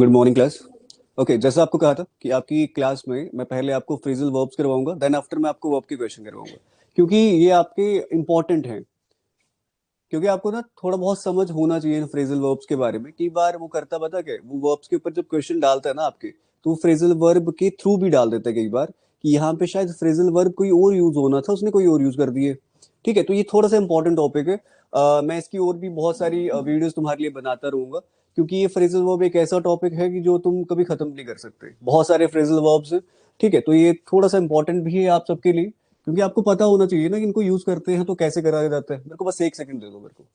Good morning class. Okay, जैसा आपको कहा था कि आपकी क्लास में मैं पहले आपको फ्रेजल वर्ब्स करवाऊंगा, देन आफ्टर मैं आपको वर्ब के क्वेश्चन करवाऊंगा, क्योंकि ये आपके इंपॉर्टेंट हैं। क्योंकि आपको ना थोड़ा बहुत समझ होना चाहिए इन फ्रेजल वर्ब्स के बारे में। कई बार वो करता पता क्या है, वो वर्ब्स के ऊपर जब क्वेश्चन डालता है ना आपके, तो वो फ्रेजल वर्ब के थ्रू भी डाल देता है कई बार कि यहाँ पे शायद फ्रेजल वर्ब कोई और यूज होना था, उसने कोई और यूज कर दिए। ठीक है, तो ये थोड़ा सा इंपॉर्टेंट टॉपिक है। मैं इसकी और भी बहुत सारी वीडियोस तुम्हारे लिए बनाता रहूंगा, क्योंकि ये फ्रेजल वर्ब एक ऐसा टॉपिक है कि जो तुम कभी खत्म नहीं कर सकते। बहुत सारे फ्रेजल वर्ब्स हैं। ठीक है, तो ये थोड़ा सा इंपॉर्टेंट भी है आप सबके लिए, क्योंकि आपको पता होना चाहिए ना कि इनको यूज करते हैं तो कैसे करा जाता है। मेरे को बस एक सेकंड दे दो मेरे को।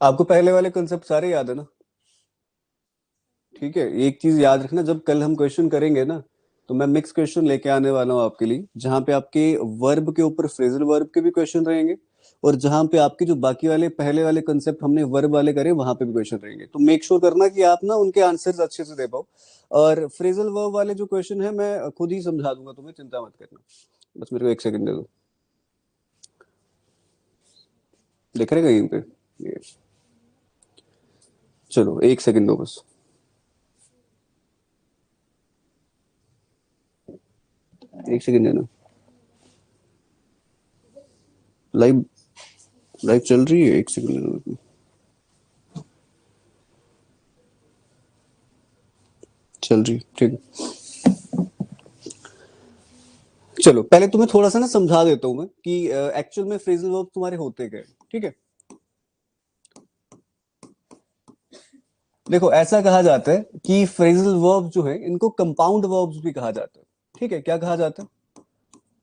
आपको पहले वाले कंसेप्ट सारे याद है ना? ठीक है, एक चीज याद रखना, जब कल हम क्वेश्चन करेंगे ना, तो मैं मिक्स क्वेश्चन लेके आने वाला हूँ आपके लिए, जहां पे आपके वर्ब के ऊपर फ्रेजल वर्ब के भी क्वेश्चन रहेंगे, और जहां पे आपके जो बाकी वाले पहले वाले कंसेप्ट हमने वर्ब वाले करे वहां पे भी क्वेश्चन रहेंगे। तो मेक श्योर करना कि आप ना उनके आंसर्स अच्छे से दे पाओ। और फ्रेजल वर्ब वाले जो क्वेश्चन है मैं खुद ही समझा दूंगा तुम्हें, चिंता मत करना। बस मेरे को एक सेकंड दे दो। दिख रहे कहीं पे? ये, चलो एक सेकंड दो बस। एक सेकंड देना। लाइव लाइव चल रही है, एक सेकंड देना। चल रही, ठीक है। चलो पहले तुम्हें थोड़ा सा ना समझा देता हूँ मैं कि एक्चुअल में फ्रेजल वर्ब तुम्हारे होते क्या है। ठीक है, देखो ऐसा कहा जाता है कि फ्रेजल वर्ब जो है इनको कंपाउंड वर्ब्स भी कहा जाता है। ठीक है, क्या कहा जाता है?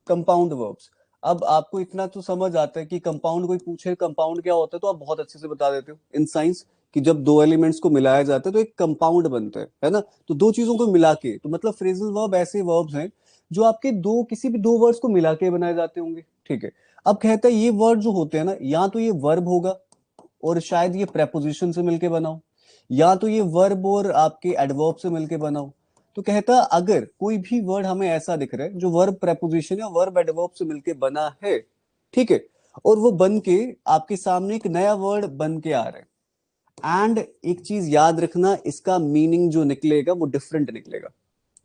Compound verbs. अब आपको इतना तो समझ आता है कि कंपाउंड, कोई पूछे कंपाउंड क्या होता है तो आप बहुत अच्छे से बता देते हो इन साइंस, कि जब दो एलिमेंट्स को मिलाया जाता है तो एक कंपाउंड बनता है ना? तो दो चीजों को मिला के, तो मतलब फ्रेजल वर्ब ऐसे वर्ब्स हैं जो आपके दो, किसी भी दो वर्ड्स को मिला के बनाए जाते होंगे। ठीक है, अब कहता है ये वर्ड जो होते हैं ना, या तो ये वर्ब होगा और शायद ये प्रेपोजिशन से मिलके बना हो, या तो ये वर्ब और आपके एडवर्ब से मिलके बना हो। तो कहता अगर कोई भी वर्ड हमें ऐसा दिख रहा है जो वर्ब प्रेपोजिशन या वर्ब एडवर्ब से मिलके बना है, ठीक है, और वो बन के आपके सामने एक नया वर्ड बन के आ रहा है, एंड एक चीज याद रखना, इसका मीनिंग जो निकलेगा वो डिफरेंट निकलेगा।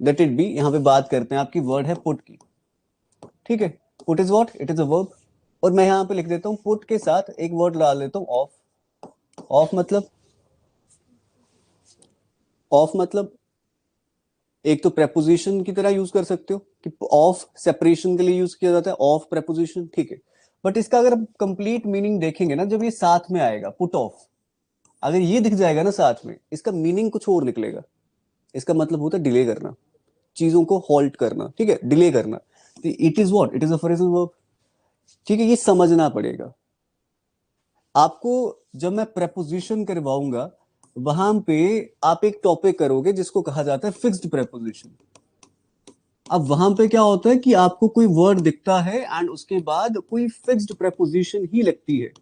लेट इट बी, यहां पे बात करते हैं आपकी वर्ड है पुट की। ठीक है, put is what? It is a verb. और मैं यहां पे लिख देता हूं पुट के साथ एक वर्ड डाल देता हूं ऑफ। ऑफ मतलब, ऑफ मतलब एक तो प्रेपोजिशन की तरह यूज कर सकते हो कि ऑफ सेपरेशन के लिए यूज किया जाता है, ऑफ प्रेपोजिशन। ठीक है, बट इसका अगर हम कंप्लीट मीनिंग देखेंगे ना, जब ये साथ में आएगा पुट ऑफ, अगर ये दिख जाएगा ना साथ में, इसका मीनिंग कुछ और निकलेगा। इसका मतलब होता है डिले करना, चीजों को हॉल्ट करना। ठीक है, डिले करना। It is what? It is a phrasal verb. ठीक है, ये समझना पड़ेगा आपको। जब मैं प्रेपोजिशन करवाऊंगा, वहां पे आप एक टॉपिक करोगे जिसको कहा जाता है फिक्स्ड प्रेपोजिशन। अब वहां पे क्या होता है कि आपको कोई वर्ड दिखता है एंड उसके बाद कोई फिक्स्ड प्रेपोजिशन ही लगती है।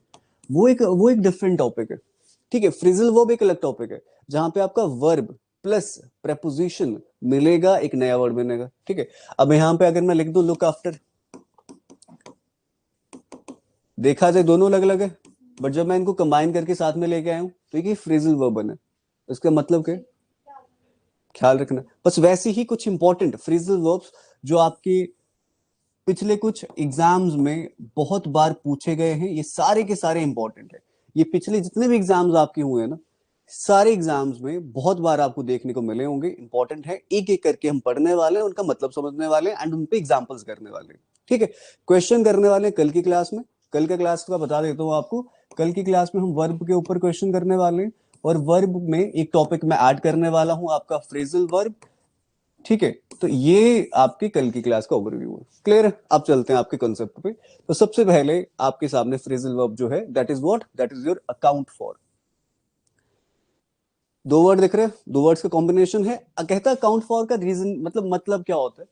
वो एक डिफरेंट टॉपिक है। ठीक है, फ्रेजल वर्ब एक अलग टॉपिक है, जहां पे आपका वर्ब प्लस प्रेपोजिशन मिलेगा, एक नया वर्ड बनेगा। ठीक है, अब यहां पे अगर मैं लिख दूं लुक आफ्टर, देखा जाए दोनों अलग अलग है, बट जब मैं इनको कंबाइन करके साथ में लेके आया हूं तो ये फ्रेजल वर्ब बना। इसका मतलब क्या? ख्याल रखना बस। वैसे ही कुछ इंपॉर्टेंट फ्रेजल वर्ब्स जो आपके पिछले कुछ एग्जाम्स में बहुत बार पूछे गए हैं, ये सारे के सारे इंपॉर्टेंट है। ये पिछले जितने भी एग्जाम्स आपके हुए हैं ना, सारे एग्जाम्स में बहुत बार आपको देखने को मिले होंगे, इंपॉर्टेंट है। एक एक करके हम पढ़ने वाले हैं, उनका मतलब समझने वाले हैं एंड उन पे एग्जाम्पल्स करने वाले हैं। ठीक है, क्वेश्चन करने वाले हैं कल की क्लास में। कल का क्लास का बता देता हूँ आपको। कल की क्लास में हम वर्ब के ऊपर क्वेश्चन करने वाले हैं, और वर्ब में एक टॉपिक मैं ऐड करने वाला हूं, आपका फ्रेजल वर्ब। ठीक है, तो ये आपकी कल की क्लास का ओवरव्यू है। क्लियर है? अब चलते हैं आपके कॉन्सेप्ट पे। तो सबसे पहले आपके सामने फ्रेजल वर्ब जो है, that is what? That is your account for. दो वर्ड दिख रहे हैं, दो वर्ड्स का कॉम्बिनेशन है। कहता है अकाउंट फॉर का रीजन, मतलब क्या होता है?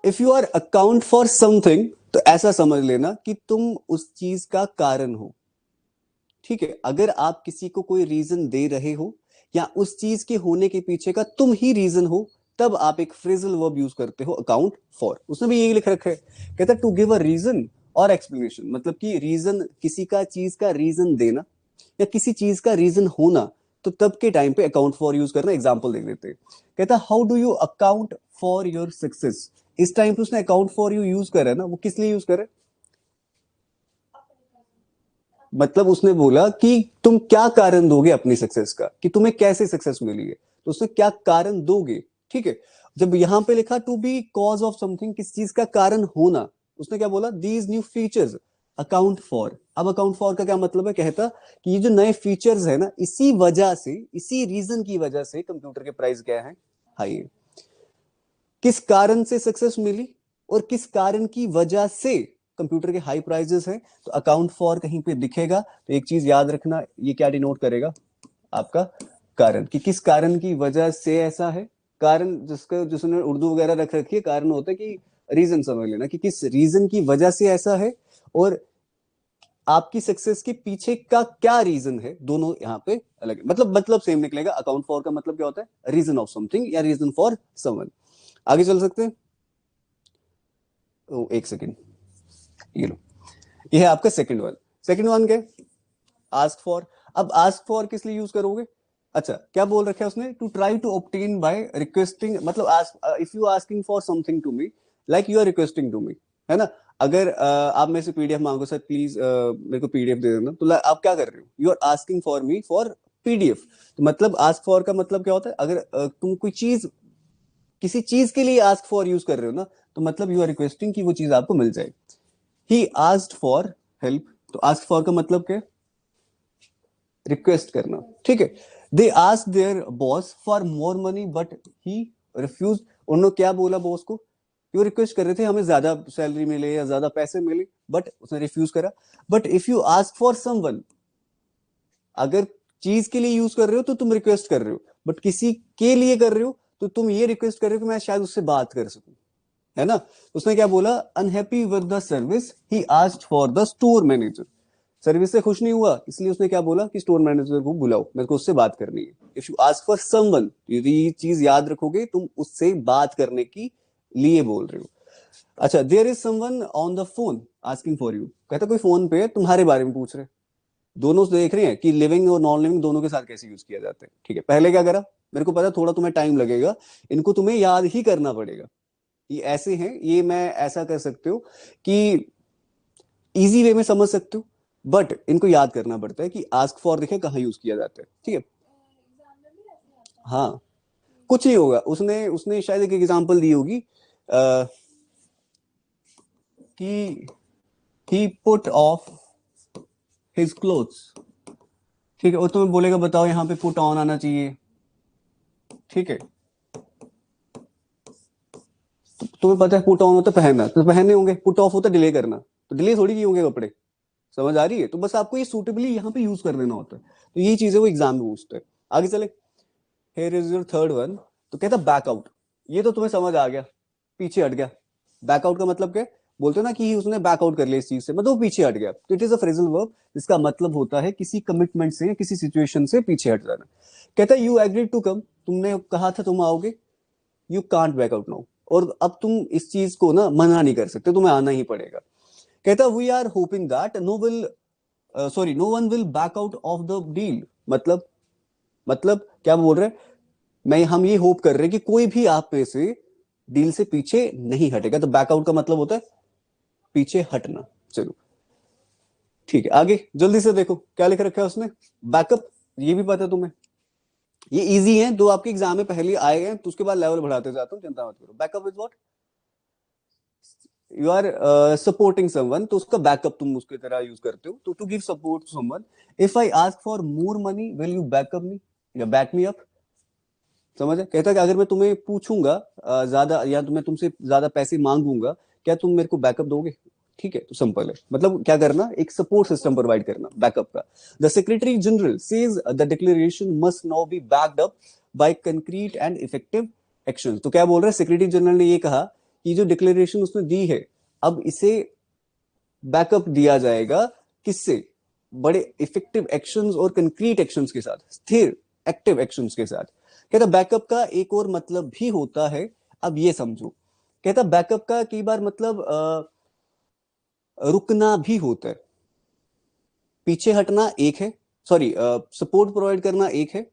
If you are account for something, तो ऐसा समझ लेना कि तुम उस चीज का कारण हो। ठीक है, अगर आप किसी को कोई रीजन दे रहे हो या उस चीज के होने के पीछे का तुम ही रीजन हो, तब आप एक फ्रेजल वर्ब यूज करते हो अकाउंट फॉर। उसने भी यही लिख रखा है, कहता है टू गिव अ रीजन और एक्सप्लेनेशन, मतलब कि रीजन, किसी का चीज का रीजन देना या किसी चीज का रीजन होना, तो तब के टाइम पे अकाउंट फॉर यूज करना। एग्जांपल देख लेते हैं, कहता how do you account for your success. इस टाइम पे उसने अकाउंट फॉर यू यूज करा है ना, वो किस लिए यूज करे, मतलब उसने बोला कि तुम क्या कारण दोगे अपनी सक्सेस का, कि तुम्हें कैसे सक्सेस मिली है, तो उसने क्या कारण दोगे। ठीक है, जब यहां पे लिखा to be cause of something, किस चीज का कारण होना, उसने क्या बोला, these new features account for. अब अकाउंट फॉर का क्या मतलब है, कहता कि ये जो नए फीचर्स है ना, इसी वजह से, इसी रीजन की वजह से कंप्यूटर के प्राइस क्या है, हाई है। किस कारण से सक्सेस मिली और किस कारण की वजह से कंप्यूटर के हाई प्राइजेस हैं, तो अकाउंट फॉर कहीं पे दिखेगा तो एक चीज याद रखना, ये क्या डिनोट करेगा, आपका कारण, कि किस कारण की वजह से ऐसा है। कारण जिसका, जिसने उर्दू वगैरह रख रखी है, कारण होता है कि रीजन समझ लेना कि किस रीजन की वजह से ऐसा है, और आपकी सक्सेस के पीछे का क्या रीजन है, दोनों यहाँ पे अलग है। मतलब सेम निकलेगा। अकाउंट फॉर का मतलब क्या होता है, रीजन ऑफ समथिंग या रीजन फॉर समवन। आगे चल सकते हैं। एक सेकेंड, ये लो, ये है आपका सेकंड वन। सेकंड वन क्या, आस्क फॉर। अब आस्क फॉर किस लिए यूज करोगे, अच्छा क्या बोल रखा है उसने, to try to obtain by requesting, मतलब ask, if you asking for something to me, like you are requesting to me, है ना। अगर आप मेरे से पीडीएफ मांगो, सर प्लीज मेरे को पीडीएफ दे देना, तो आप क्या कर रहे हो, you are asking for me for PDF. तो मतलब आस्क फॉर का मतलब क्या होता है, अगर तुम कोई चीज, किसी चीज के लिए आस्क फॉर यूज कर रहे हो ना, तो मतलब यू आर रिक्वेस्टिंग कि वो चीज आपको मिल जाए। ही आस्क्ड फॉर हेल्प, तो आस्क फॉर का मतलब क्या, रिक्वेस्ट करना। ठीक है, they ask their boss for more money but he refuse. उन्होंने क्या बोला बॉस को, कि वो रिक्वेस्ट कर रहे थे हमें ज्यादा सैलरी मिले या ज्यादा पैसे मिले, बट उसने रिफ्यूज करा। But if you ask for someone, अगर चीज के लिए यूज कर रहे हो तो तुम रिक्वेस्ट कर रहे हो, बट किसी के लिए कर रहे हो तो तुम ये रिक्वेस्ट कर रहे हो कि मैं शायद उससे बात कर सकूं, है ना। उसने क्या बोला, unhappy with the service he asked for the store manager. Service से खुश नहीं हुआ, इसलिए उसने क्या बोला कि स्टोर मैनेजर को बुलाओ, मेरे को उससे बात करनी है। If you ask for someone, ये चीज याद रखोगे, तुम उससे बात करने की लिए बोल रहे हो। अच्छा, there is someone on the phone asking for you, कहता कोई फोन पे तुम्हारे बारे में पूछ रहे। दोनों देख रहे हैं कि लिविंग और नॉन लिविंग दोनों के साथ कैसे यूज किया जाता है। ठीक है, पहले क्या करा, मेरे को पता थोड़ा तुम्हें टाइम लगेगा, इनको तुम्हें याद ही करना पड़ेगा। ये ऐसे हैं, ये मैं ऐसा कर सकते हो कि इजी वे में समझ सकते हो, बट इनको याद करना पड़ता है कि आस्क फॉर देखे कहाँ यूज किया जाता है। ठीक है, हाँ, कुछ नहीं होगा, उसने उसने शायद एक एग्जांपल दी होगी कि ही पुट ऑफ हिज क्लोथ्स। ठीक है, वो तुम्हें बोलेगा बताओ यहाँ पे पुट ऑन आना चाहिए। ठीक है, तुम्हें पता है पुट ऑन होता है पहनना, तो पहनने होंगे, पुट ऑफ होता है डिले करना, तो डिले थोड़ी किए होंगे कपड़े। समझ आ रही है, तो बस आपको ये सूटेबली यहाँ पे यूज कर देना होता है। तो यही चीजें वो एग्जाम में पूछते हैं। आगे चले, here is your third one. तो कहता बैकआउट, ये तो तुम्हें समझ आ गया, पीछे हट गया। बैकआउट का मतलब क्या है? बोलते हैं ना कि उसने बैकआउट कर लिया इस चीज से, मतलब वो पीछे हट गया। तो it is a phrasal verb, जिसका मतलब होता है किसी कमिटमेंट से, किसी सिचुएशन से पीछे हट जाना। कहता है यू एग्रीड टू कम, तुमने कहा था तुम आओगे, you can't back out now, और अब तुम इस चीज को ना मना नहीं कर सकते, तुम्हें आना ही पड़ेगा। कहता we are hoping that no will, sorry no one will back out of the deal. मतलब क्या बोल रहे हैं, मैं हम ये होप कर रहे हैं कि कोई भी आप में से डील से पीछे नहीं हटेगा। तो बैकआउट का मतलब होता है पीछे हटना। चलो ठीक है, आगे जल्दी से देखो क्या लिख रखा है उसने, बैकअप, ये भी पता है तुम्हें, ये इजी है, दो आपके एग्जाम में पहले आए हैं, तो उसके बाद लेवल बढ़ाते जाता हूँ, चिंता मत करो। Backup is what, you are supporting someone, तो उसका बैकअप तुम उसकी तरह यूज करते हो, तो to give support to someone. If I ask for more money will you backup me या बैक मी अप। समझ है, कहता है कि अगर मैं तुम्हें पूछूंगा ज्यादा, या मैं तुमसे ज्यादा पैसे मांगूंगा, क्या तुम मेरे को बैकअप दोगे। ठीक है, तो सिंपल है, मतलब क्या करना, एक सपोर्ट सिस्टम प्रोवाइड करना बैकअप का। The secretary general says the declaration must now B backed up by concrete and effective action. तो क्या बोल रहे हैं, सेक्रेटरी जनरल ने ये कहा कि जो डिक्लेरेशन उसने दी है, अब इसे बैकअप दिया जाएगा, किससे, बड़े इफेक्टिव एक्शंस और कंक्रीट एक्शंस के साथ, स्थिर एक्टिव एक्शंस के साथ। कहता बैकअप का एक और मतलब भी होता है, अब ये समझो। कहता बैकअप का कई बार मतलब रुकना भी होता है। पीछे हटना एक है, सॉरी सपोर्ट प्रोवाइड करना एक है,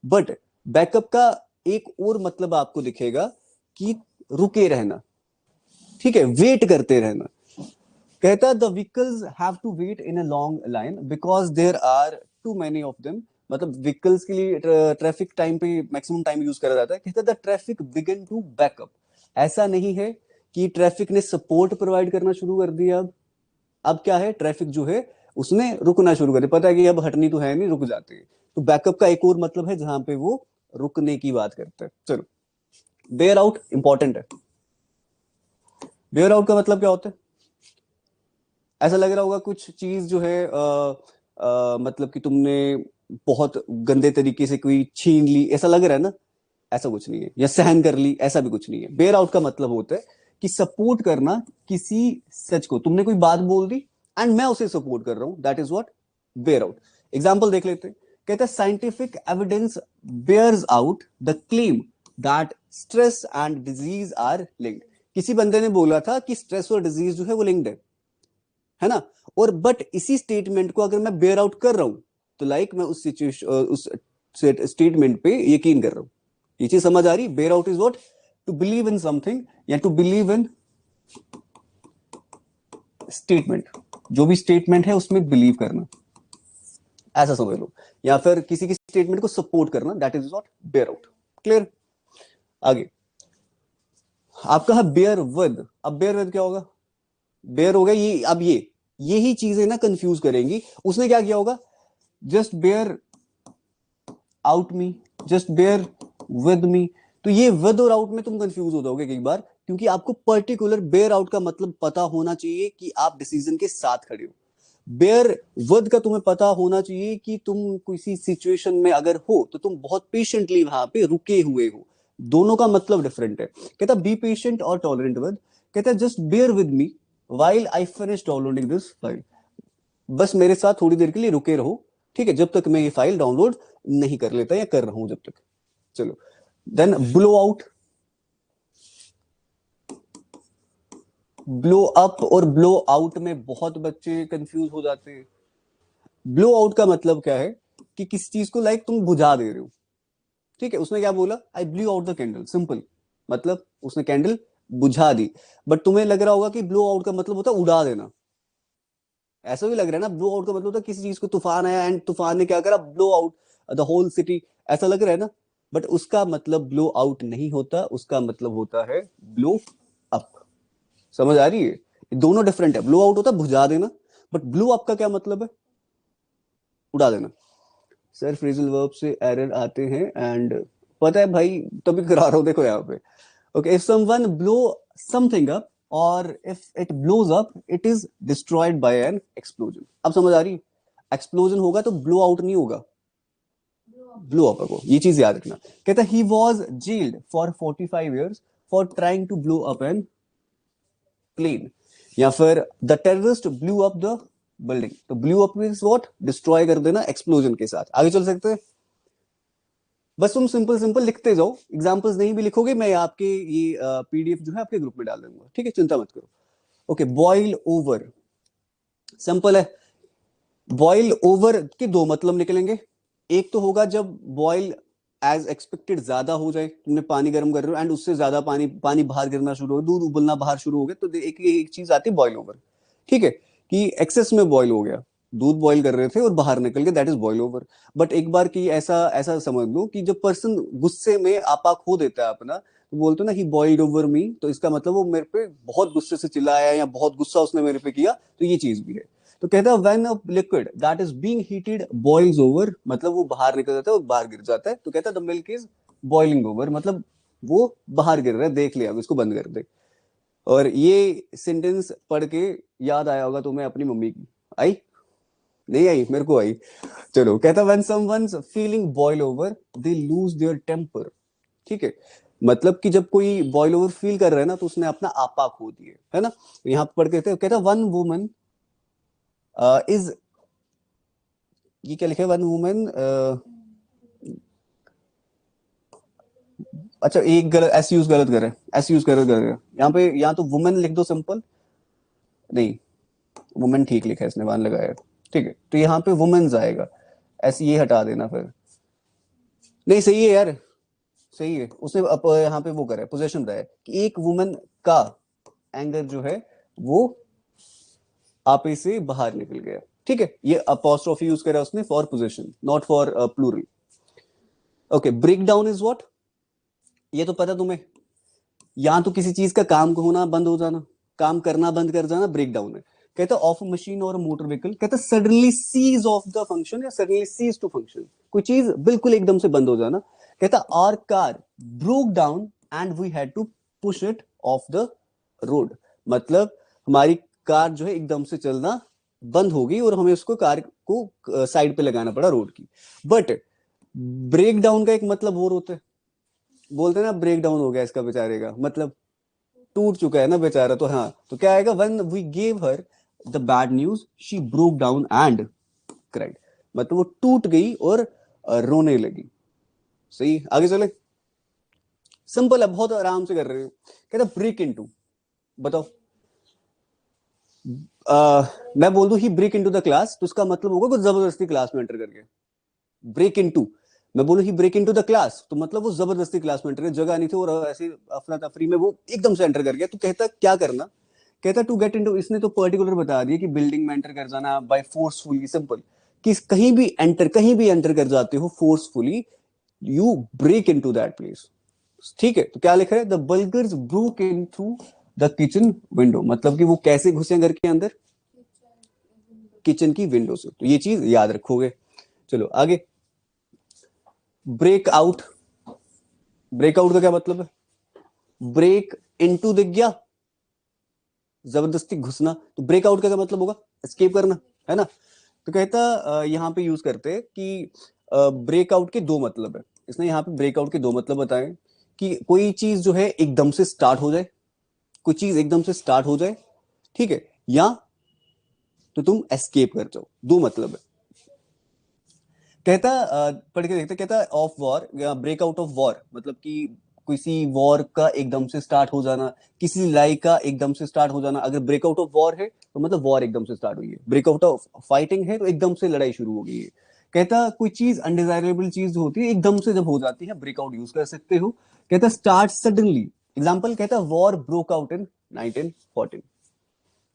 बट बैकअप का एक और मतलब आपको दिखेगा कि रुके रहना, ठीक है, वेट करते रहना। कहता the vehicles have to wait in a long line because there are too many of them. मतलब व्हीकल्स के लिए ट्रैफिक टाइम पे मैक्सिमम टाइम यूज करा जाता है। कहता the traffic begin to back up. ऐसा नहीं है कि ट्रैफिक ने सपोर्ट प्रोवाइड करना शुरू कर दिया। अब क्या है, ट्रैफिक जो है उसने रुकना शुरू कर दिया, पता है कि अब हटनी तो है नहीं, रुक जाते हैं। तो बैकअप का एक और मतलब है जहां पे वो रुकने की बात करते हैं। चलो, बेयर आउट इंपॉर्टेंट है। बेयर आउट का मतलब क्या होता है? ऐसा लग रहा होगा कुछ चीज जो है मतलब कि तुमने बहुत गंदे तरीके से कोई छीन ली, ऐसा लग रहा है ना? ऐसा कुछ नहीं है, या सहन कर ली, ऐसा भी कुछ नहीं है। बेयर आउट का मतलब होता है कि सपोर्ट करना किसी सच को। तुमने कोई बात बोल दी एंड मैं उसे सपोर्ट कर रहा हूं, that is what bear out. Example देख लेते हैं। कहता है scientific evidence bears out the claim that stress and disease are linked. किसी बंदे ने बोला था कि स्ट्रेस और डिजीज जो है वो लिंक्ड है ना? और बट इसी स्टेटमेंट को अगर मैं बेयर आउट कर रहा हूं तो लाइक मैं उस सिचुएशन उस स्टेटमेंट पे यकीन कर रहा हूं। ये चीज समझ आ रही? Bear out is what? To believe in something या टू बिलीव इन स्टेटमेंट। जो भी स्टेटमेंट है उसमें बिलीव करना, ऐसा समझ लो। या फिर किसी की स्टेटमेंट को सपोर्ट करना, that is what bear out. Clear? आगे आपका है बेयर विद। अब बेयर विद क्या होगा? बेयर होगा ये। अब ये यही चीजें ना कंफ्यूज करेंगी। उसने क्या किया होगा? Just bear out me, just bear with me. तो ये विद और आउट में तुम कंफ्यूज हो जाओगे कई बार, क्योंकि आपको पर्टिकुलर बेयर आउट का मतलब पता होना चाहिए कि आप डिसीजन के साथ खड़े हो। बेयर विद का तुम्हें पता होना चाहिए कि तुम किसी सिचुएशन में अगर हो तो तुम बहुत पेशेंटली वहां पे रुके हुए हो। दोनों का मतलब डिफरेंट है। कहता बी पेशेंट और टॉलरेंट विद। कहता just bear with me while I finish downloading this file. बस मेरे साथ थोड़ी देर के लिए रुके रहो, ठीक है, जब तक मैं ये फाइल डाउनलोड नहीं कर लेता या कर रहा हूं जब तक। चलो, then blow out. Blow up और ब्लो आउट में बहुत बच्चे कंफ्यूज हो जाते हैं। ब्लो आउट का मतलब क्या है कि किसी चीज को लाइक तुम बुझा दे रहे हो, ठीक है। उसने क्या बोला? I blew out the candle, simple. मतलब उसने कैंडल बुझा दी। बट तुम्हें लग रहा होगा कि ब्लो आउट का मतलब होता है उड़ा देना। ऐसा भी लग रहा है ना? ब्लो आउट का मतलब होता है किसी चीज को तूफान आया एंड तूफान ने क्या करा? Blow out the whole city, ऐसा लग रहा है ना? बट उसका मतलब ब्लो आउट नहीं होता, उसका मतलब होता है ब्लो अप। समझ आ रही है? दोनों डिफरेंट है। ब्लो आउट होता है बुझा देना, बट ब्लो अप का क्या मतलब है? उड़ा देना। सर फ्रेजल वर्ब से एरर आते हैं एंड पता है भाई, तभी करा रहा हूं, देखो यहाँ पे। Okay, if someone blow something up or if it blows up it is destroyed by an explosion. अब समझ आ रही? एक्सप्लोजन होगा तो ब्लो आउट नहीं होगा, ब्लो अप होगा। ये चीज याद रखना। कहता he was jailed for 45 years for trying to blow up an plane. या फिर the terrorist blew up the building. तो blew up means what? Destroy कर देना एक्सप्लोजन के साथ। आगे चल सकते हैं? बस तुम सिंपल सिंपल लिखते जाओ, एग्जांपल्स नहीं भी लिखोगे मैं आपके ये पीडीएफ जो है आपके ग्रुप में डाल दूंगा, ठीक है, चिंता मत करो। ओके, बॉइल ओवर सिंपल है। बॉइल ओवर के दो मतलब निकलेंगे। एक तो होगा जब बॉइल एज एक्सपेक्टेड ज्यादा हो जाए, तुमने पानी गर्म कर रहे हो एंड उससे ज्यादा पानी पानी बाहर गिरना शुरू हो, दूध उबलना बाहर शुरू हो गया, तो एक चीज आती है बॉइल ओवर, ठीक है, कि एक्सेस में बॉइल हो गया। दूध बॉइल कर रहे थे और बाहर निकल गया, that is boil over. But एक बार की ऐसा ऐसा समझ लो कि जब पर्सन गुस्से में आपा खो देता है अपना, तो बोलते ना ही बॉइल्ड ओवर मी, तो इसका मतलब वो मेरे पे बहुत गुस्से से चिल्लाया या बहुत गुस्सा उसने मेरे पे किया, तो ये चीज भी है। तो कहता है when a liquid that is being heated boils over, मतलब वो बाहर निकल जाता है और बाहर गिर जाता है। तो कहता है the milk is boiling over, मतलब वो बाहर गिर रहा है, देख लिया, अब इसको बंद कर दे। और ये सेंटेंस पढ़ के याद आया होगा तुम्हें अपनी मम्मी की। आई? नहीं आई? मेरे को आई। चलो, कहता when someone's feeling boil over they lose their temper, ठीक है। मतलब कि जब कोई बॉइल ओवर फील कर रहा है ना तो उसने अपना आपा खो दिया है ना। तो यहाँ पर पढ़ के कहता वन वुमन इज, ये क्या लिखा है? वन वुमन अच्छा एक गलत, एस यूज गलत करे, एस यूज गलत करे यहाँ पे, यहाँ तो वुमेन लिख दो सिंपल, नहीं वुमेन ठीक लिखा है इसने, वन लगाया है। ठीक है, तो यहाँ पे वुमेन्स आएगा, ऐसे ये हटा देना फिर। नहीं सही है यार, सही है, उसने यहाँ पे वो करा है, पोजेशन रहा है कि एक वुमेन का एंगर जो है वो आपे से बाहर निकल गया। ठीक है, ये अपॉस्ट्रोफी यूज करा उसने for position, not for plural. Okay, break down is what, ये तो पता तुम्हें, यहां तो किसी चीज का काम होना बंद हो जाना, काम करना बंद कर जाना ब्रेक डाउन है। कहता ऑफ मशीन और मोटर व्हीकल, कहता suddenly cease of the function या सडनली सीज टू फंक्शन, कोई चीज बिल्कुल एकदम से बंद हो जाना। कहता our car broke down and we had to push it off the road, मतलब हमारी कार जो है एकदम से चलना बंद हो गई और हमें उसको कार को साइड पे लगाना पड़ा रोड की। बट ब्रेक डाउन का एक मतलब और होता है, बोलते हैं ना ब्रेक डाउन हो गया इसका बेचारे का, मतलब टूट चुका है ना बेचारा, तो हाँ तो क्या आएगा, when we gave her the bad news she broke down and cried, मतलब वो टूट गई और रोने लगी। सही, आगे चले, सिंपल है, बहुत आराम से कर रहे हो। कहता ब्रेक इनटू, बताओ मैं बोल दूं ही ब्रेक इनटू द क्लास, तो उसका मतलब होगा कुछ जबरदस्ती क्लास में एंटर करके। ब्रेक इनटू, मैं बोलूं ही ब्रेक इनटू द क्लास, तो मतलब वो जबरदस्ती क्लास में एंटर, जगह नहीं थी और ऐसे अफरा तफरी में वो एकदम से एंटर कर गया। तो कहता क्या करना, कहता टू गेट इनटू, इसने तो पर्टिकुलर बता दिया कि बिल्डिंग में एंटर कर जाना बाय फोर्सफुली, सिंपल कि कहीं भी एंटर कर जाते हो forcefully, you break into that place. ठीक है, तो क्या लिख रहा है, the burglars broke in through the kitchen window, मतलब कि वो कैसे घुसे घर के अंदर, किचन की विंडो से। तो ये चीज याद रखोगे। चलो आगे, ब्रेक आउट, ब्रेकआउट का क्या मतलब है, ब्रेक इनटू दिख गया, जबरदस्ती घुसना, तो ब्रेकआउट का क्या मतलब होगा, एस्केप करना, है ना। तो कहता यहाँ पे यूज करते हैं कि ब्रेकआउट के दो मतलब है, इसने यहाँ पे ब्रेकआउट के दो मतलब बताए कि कोई चीज जो है एकदम से स्टार्ट हो जाए, कोई चीज एकदम से स्टार्ट हो जाए, ठीक है, या तो तुम एस्केप कर जाओ, दो मतलब है। कहता पढ़ के देखते, कहता ऑफ वॉर या ब्रेक आउट ऑफ वॉर, मतलब कि किसी वॉर का एकदम से स्टार्ट हो जाना, किसी लड़ाई का एकदम से स्टार्ट हो जाना। अगर ब्रेकआउट ऑफ वॉर है तो मतलब वॉर एकदम से स्टार्ट हुई है, ब्रेकआउट ऑफ फाइटिंग है तो एकदम से लड़ाई शुरू हो गई है। कहता कोई चीज अनडिजायरेबल चीज होती है एकदम से जब हो जाती है, ब्रेकआउट यूज कर सकते हो। कहता स्टार्ट सडनली, एग्जाम्पल कहता वॉर ब्रोक आउट इन 1914,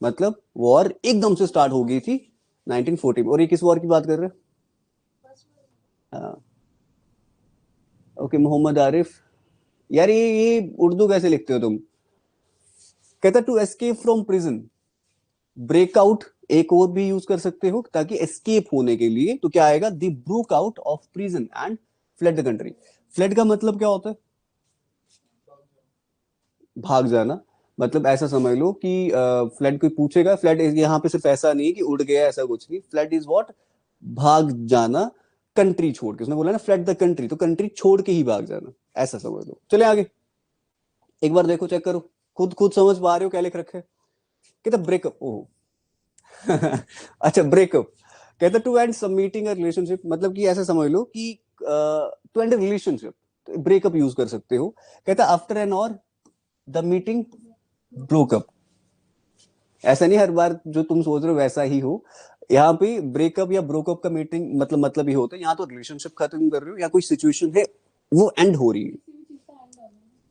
मतलब वॉर एकदम से स्टार्ट हो गई थी 1914 में। और ये किस वॉर की बात कर रहे हैं, हाँ ओके, मोहम्मद आरिफ। यार ये उर्दू कैसे लिखते हो तुम। कहता to escape from prison, breakout एक और भी यूज कर सकते हो ताकि एस्केप होने के लिए, तो क्या आएगा, the broke out of prison and fled the country. Fled का मतलब क्या होता है, भाग जाना, मतलब ऐसा समझ लो कि फ्लड कोई पूछेगा, फ्लड यहाँ पे सिर्फ ऐसा नहीं कि उड़ गया, ऐसा कुछ नहीं, फ्लड इज व्हाट, भाग जाना कंट्री छोड़ के, उसने बोला ना फ्लड द कंट्री, तो कंट्री छोड़ के ही भाग जाना, ऐसा समझ लो। चले आगे, एक बार देखो, चेक करो, खुद खुद समझ पा रहे हो क्या लिख रखे, कहता ब्रेकअप, ओह अच्छा ब्रेकअप, कहता to end some meeting a relationship, मतलब कि ऐसा समझ लो कि to end relationship, breakup use कर सकते हो। कहता after an hour the meeting broke up, ऐसा नहीं हर बार जो तुम सोच रहे हो वैसा ही हो, यहाँ पे ब्रेकअप या ब्रोकअप का मीटिंग मतलब ही होता है, यहाँ तो रिलेशनशिप खत्म कर रहे हो या कोई सिचुएशन है वो एंड हो रही है,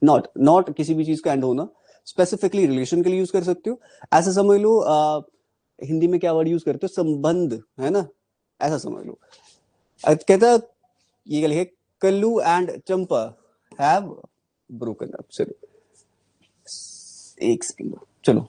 नॉट नॉट किसी भी चीज का एंड होना, स्पेसिफिकली रिलेशन के लिए यूज कर सकते हो। ऐसा समझ लो हिंदी में क्या वर्ड यूज करते हो, संबंध, है ना, ऐसा समझ लो। कहता ये क्या लिखे, Kallu and Champa have broken up, चलो एक सेकंड, चलो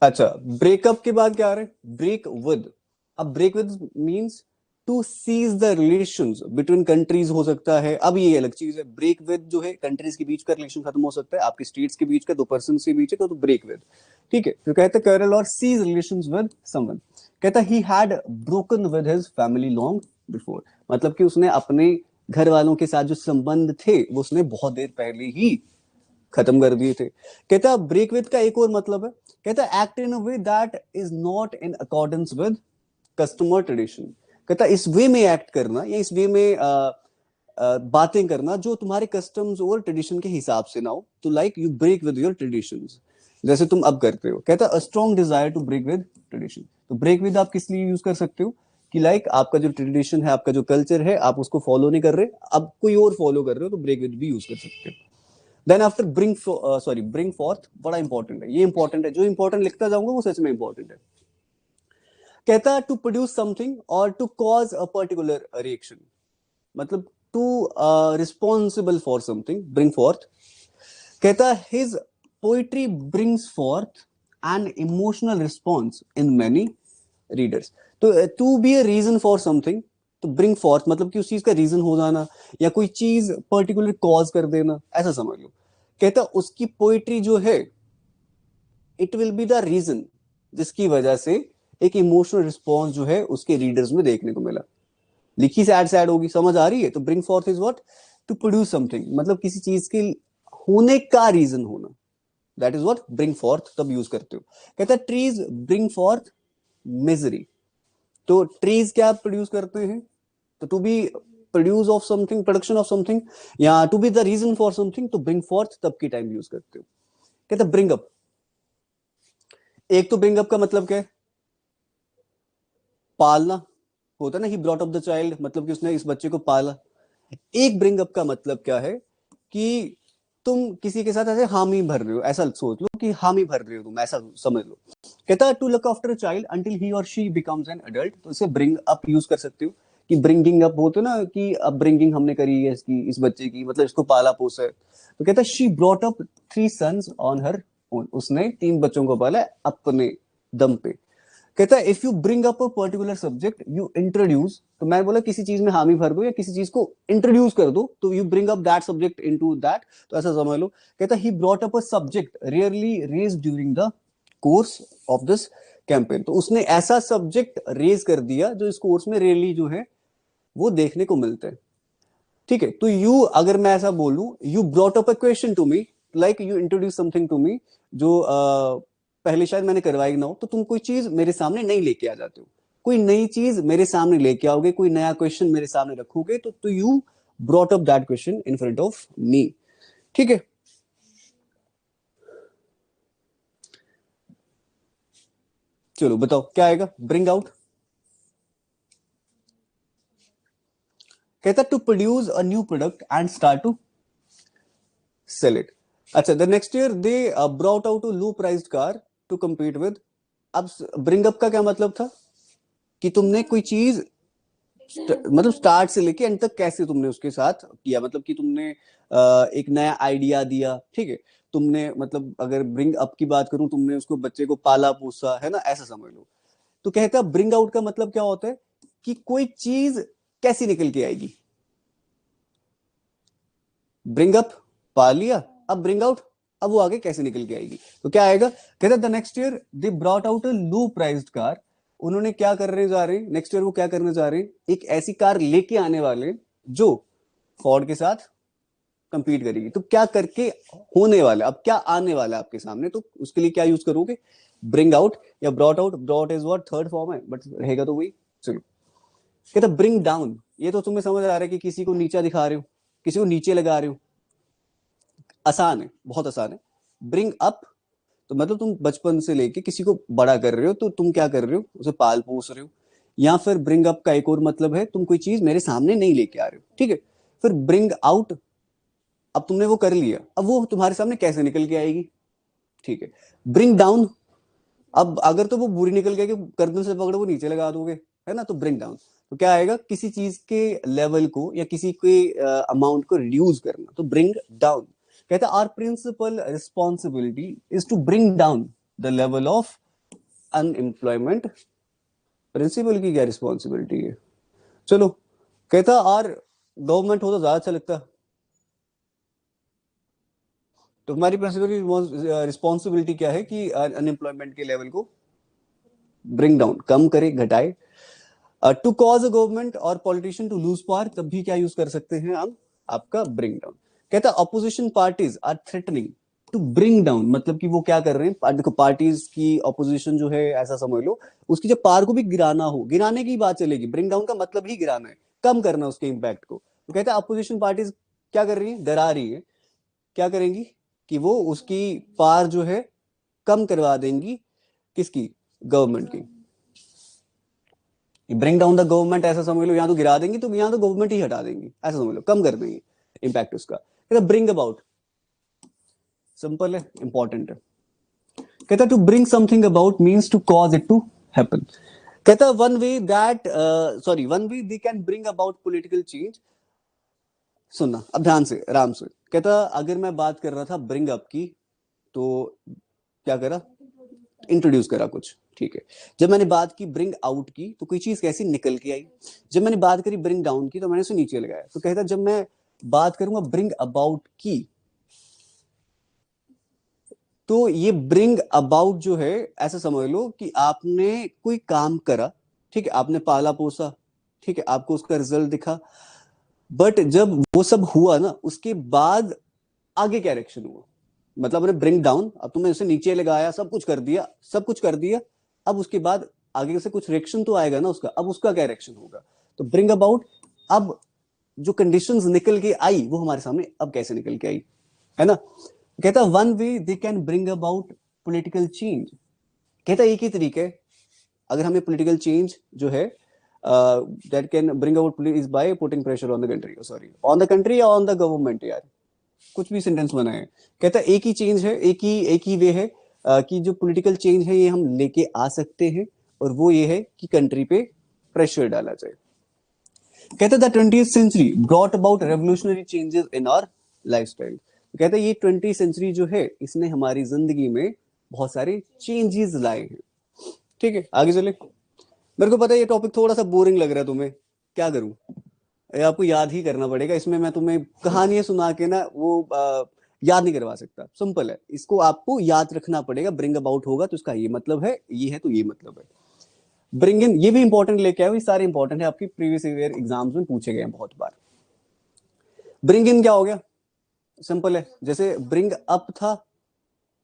अच्छा, ब्रेकअप के बाद क्या आ रहा है, ब्रेक विद। अब break with means to cease the relations between countries हो सकता है, अब ये अलग चीज है, ब्रेक विद जो है कंट्रीज के बीच का रिलेशन खत्म हो सकता है, आपके स्टेट्स के बीच का, दो पर्सन के बीच का, तो ब्रेक विद। ठीक है, तो कहता है करल और सीज रिलेशंस विद समवन, कहता he had broken with his family long before, मतलब कि उसने अपने घर वालों के साथ जो संबंध थे वो उसने बहुत देर पहले ही खत्म कर दिए थे। कहता ब्रेक विद का एक और मतलब है, कहता act in a way that is not in accordance with customer tradition, कहता इस वे में एक्ट करना या इस वे में बातें करना जो तुम्हारे कस्टम्स और ट्रेडिशन के हिसाब से ना हो, तो like you break with your traditions, जैसे तुम अब करते हो। कहता a strong desire to break with tradition. तो ब्रेक विद आप किस लिए यूज कर सकते हो कि लाइक आपका जो ट्रेडिशन है, आपका जो कल्चर है, आप उसको फॉलो नहीं कर रहे, अब कोई और फॉलो कर रहे हो, तो ब्रेक विद भी यूज कर सकते हो। देन आफ्टर ब्रिंग फॉर्थ, बड़ा इंपॉर्टेंट है ये, इंपॉर्टेंट है, जो इंपॉर्टेंट लिखता जाऊंगा वो सच में इंपॉर्टेंट है। कहता है to produce something or to cause a particular reaction, मतलब to responsible for something, bring forth. कहता है his poetry brings forth an emotional response in many readers. तो to be a reason for something, तो bring forth मतलब कि उस चीज का रीजन हो जाना या कोई चीज पर्टिकुलर कॉज कर देना, ऐसा समझ लो। कहता उसकी पोइट्री जो है, it will be the reason जिसकी वजह से एक इमोशनल रिस्पॉन्स जो है उसके रीडर्स में देखने को मिला। लिखी सैड सैड होगी, समझ आ रही है? तो bring forth is what, to produce something, मतलब किसी चीज के होने का रीजन होना, that is what bring forth, तब यूज करते हो। कहता है ट्रीज ब्रिंग फॉर्थ मिजरी। तो ट्रीज क्या प्रोड्यूस करते हैं? तो to be produce of something, production of something, या to be the reason for something, तो ब्रिंग फॉर्थ तब की टाइम यूज करते हो। कहता ब्रिंग अप, एक तो ब्रिंग अप का मतलब क्या है? पालना होता है ना, ही ब्रॉट अप द चाइल्ड, मतलब कि उसने इस बच्चे को पाला। एक ब्रिंग अप का मतलब क्या है कि तुम किसी के साथ ऐसे हामी भर रहे हो, ऐसा सोच लो कि हामी भर रहे हो तुम, ऐसा समझ लो। कहता है to look after a child until he or she becomes an adult, तो इसे ब्रिंग अप यूज कर सकते हो कि ब्रिंगिंग अप होते ना, कि अब ब्रिंगिंग हमने करी है इसकी, इस बच्चे की, मतलब इसको पाला पोसा है। तो कहता है she brought up 3 sons on her own, उसने 3 बच्चों को पाला अपने दम पे। कहता है if you bring up a particular subject you introduce, तो मैं बोला किसी चीज में हामी भर दो या किसी चीज को इंट्रोड्यूस कर दो, तो you bring up that subject into that, तो ऐसा समझ लो। कहता है he brought up a subject rarely raise during the course of this campaign, तो उसने ऐसा सब्जेक्ट रेज कर दिया जो इस कोर्स में रेयरली जो है वो देखने को मिलता है। ठीक है, तो यू, अगर मैं ऐसा बोलूं, you brought up a question to me, like you introduce something to me जो पहले शायद मैंने करवाई ना हो, तो तुम कोई चीज मेरे सामने नहीं लेके आ जाते हो, कोई नई चीज मेरे सामने लेके आओगे, कोई नया क्वेश्चन मेरे सामने रखोगे, तो you brought up that question in front of me. ठीक है, चलो बताओ क्या आएगा ब्रिंग आउट। कहता to produce a new product and start to sell it. अच्छा, the next year they brought out a low priced car to compete with। अब bring up का क्या मतलब था कि तुमने कोई चीज मतलब स्टार्ट से लेके एंड तक कैसे तुमने उसके साथ किया, मतलब कि तुमने एक नया आइडिया दिया। ठीक है, तुमने मतलब अगर ब्रिंग अप की बात करूं, तुमने उसको बच्चे को पाला पोसा है ना, ऐसा समझ लो। तो कहता ब्रिंग आउट का मतलब क्या होता है कि कोई चीज कैसी निकल के आएगी। ब्रिंग अप पा लिया, अब ब्रिंग आउट, अब वो आगे कैसे निकल के आएगी, तो क्या आएगा। कहता the next year they brought out a low priced car, उन्होंने क्या करने जा रहे हैं नेक्स्ट ईयर, वो क्या करने जा रहे हैं, एक ऐसी कार लेके आने वाले जो फोर्ड के साथ कंपीट करेगी। तो क्या करके होने वाला, अब क्या आने वाला है आपके सामने, तो उसके लिए क्या यूज करोगे, ब्रिंग आउट या brought out. Brought is what third form है, बट रहेगा तो वही। चलो, कहता ब्रिंग डाउन, ये तो तुम्हें समझ आ रहा है कि किसी को नीचा दिखा रहे हो, किसी को नीचे लगा रहे हो, आसान है, बहुत आसान है। ब्रिंग अप, तो मतलब तुम बचपन से लेके किसी को बड़ा कर रहे हो, तो तुम क्या कर रहे हो, उसे पाल पोस रहे हो। या फिर ब्रिंग अप का एक और मतलब है, तुम कोई चीज मेरे सामने नहीं लेके आ रहे हो। ठीक है, फिर ब्रिंग आउट, अब तुमने वो कर लिया, अब वो तुम्हारे सामने कैसे निकल के आएगी। ठीक है, ब्रिंग डाउन, अब अगर तो वो बुरी निकल गया कि गर्दन से पकड़ो वो नीचे लगा दोगे, है ना, तो ब्रिंग डाउन, तो क्या आएगा, किसी चीज के लेवल को या किसी के अमाउंट को रिड्यूस करना, तो ब्रिंग डाउन। कहता our principal responsibility is to bring down the level of unemployment. Principal की क्या रिस्पॉन्सिबिलिटी है, चलो। कहता आर गवर्नमेंट हो तो ज्यादा अच्छा लगता, तो हमारी प्रिंसिपल रिस्पॉन्सिबिलिटी क्या है कि अनएम्प्लॉयमेंट के लेवल को ब्रिंग डाउन, कम करे, घटाए। To cause a government or politician to lose power, तब भी क्या यूज कर सकते हैं हम, आपका ब्रिंग डाउन। कहता opposition parties are threatening, to bring down मतलब कि वो क्या कर रहे हैं, देखो पार्टीज की ऑपोजिशन जो है ऐसा समझ लो, उसकी जब पावर को भी गिराना हो, गिराने की बात चलेगी, ब्रिंग डाउन का मतलब ही गिराना है, कम करना उसके इम्पैक्ट को। तो कहते हैं अपोजिशन पार्टीज क्या कर रही है, डरा रही है, क्या करेंगी कि वो उसकी पावर जो है कम करवा देंगी, किसकी, गवर्नमेंट की। ब्रिंग डाउन द गवर्नमेंट ऐसा समझ लो, यहाँ तो गिरा देंगी, तो यहाँ तो गवर्नमेंट ही हटा देंगी, ऐसा समझ लो, कम कर देंगे इम्पैक्ट उसका। ब्रिंग अबाउट सिंपल है, इंपॉर्टेंट है। कहता to bring something about means to cause it to happen. कहता one way that one way they can bring about political change. सुनना अब ध्यान से, आराम से। कहता अगर मैं बात कर रहा था ब्रिंग अप की, तो क्या करा, इंट्रोड्यूस करा कुछ, ठीक है। जब मैंने बात की ब्रिंग आउट की, तो कोई चीज कैसी निकल के आई। जब मैंने बात करी ब्रिंग डाउन की, तो मैंने उसे नीचे लगाया। तो कहता जब मैं बात करूंगा ब्रिंग अबाउट की, तो ये ब्रिंग अबाउट जो है ऐसा समझ लो कि आपने कोई काम करा, ठीक है, आपने पाला पोसा, ठीक है, आपको उसका रिजल्ट दिखा, बट जब वो सब हुआ ना, उसके बाद आगे क्या रिएक्शन हुआ, मतलब हमने ब्रिंग डाउन, अब तुमने उसे नीचे लगाया, सब कुछ कर दिया, सब कुछ कर दिया, अब उसके बाद आगे से कुछ रिएक्शन तो आएगा ना उसका, अब उसका क्या रिएक्शन होगा। तो ब्रिंग अबाउट, अब जो कंडीशंस निकल के आई वो हमारे सामने अब कैसे निकल के आई, है ना। कहता one way they can bring about political change. कहता एक ही तरीके, अगर हमें पॉलिटिकल चेंज जो है that can bring about is by putting pressure on the country, sorry on the country या ऑन द गवर्नमेंट, यार कुछ भी सेंटेंस बना है। कहता एक ही चेंज है, एक ही वे है कि जो पॉलिटिकल चेंज है ये हम लेके आ सकते हैं, और वो ये है कि कंट्री पे प्रेशर डाला जाए। कहते the 20th century brought about revolutionary changes in our lifestyle. कहते ये 20th सेंचुरी जो है इसने हमारी जिंदगी में बहुत सारे चेंजेस लाए हैं। ठीक है, आगे चले। मेरे को पता है ये टॉपिक थोड़ा सा बोरिंग लग रहा है तुम्हें, क्या करूं, ये आपको याद ही करना पड़ेगा। इसमें मैं तुम्हें कहानियां सुना के ना वो याद नहीं करवा सकता। सिंपल है, इसको आपको याद रखना पड़ेगा। ब्रिंग अबाउट होगा तो इसका ये मतलब है, ये है तो ये मतलब है। ब्रिंग इन, ये भी इंपॉर्टेंट लेके आओ, ये सारे इंपॉर्टेंट है, आपकी प्रीवियस ईयर एग्जाम्स में पूछे गए हैं बहुत बार। ब्रिंग इन क्या हो गया, सिंपल है, जैसे ब्रिंग अप था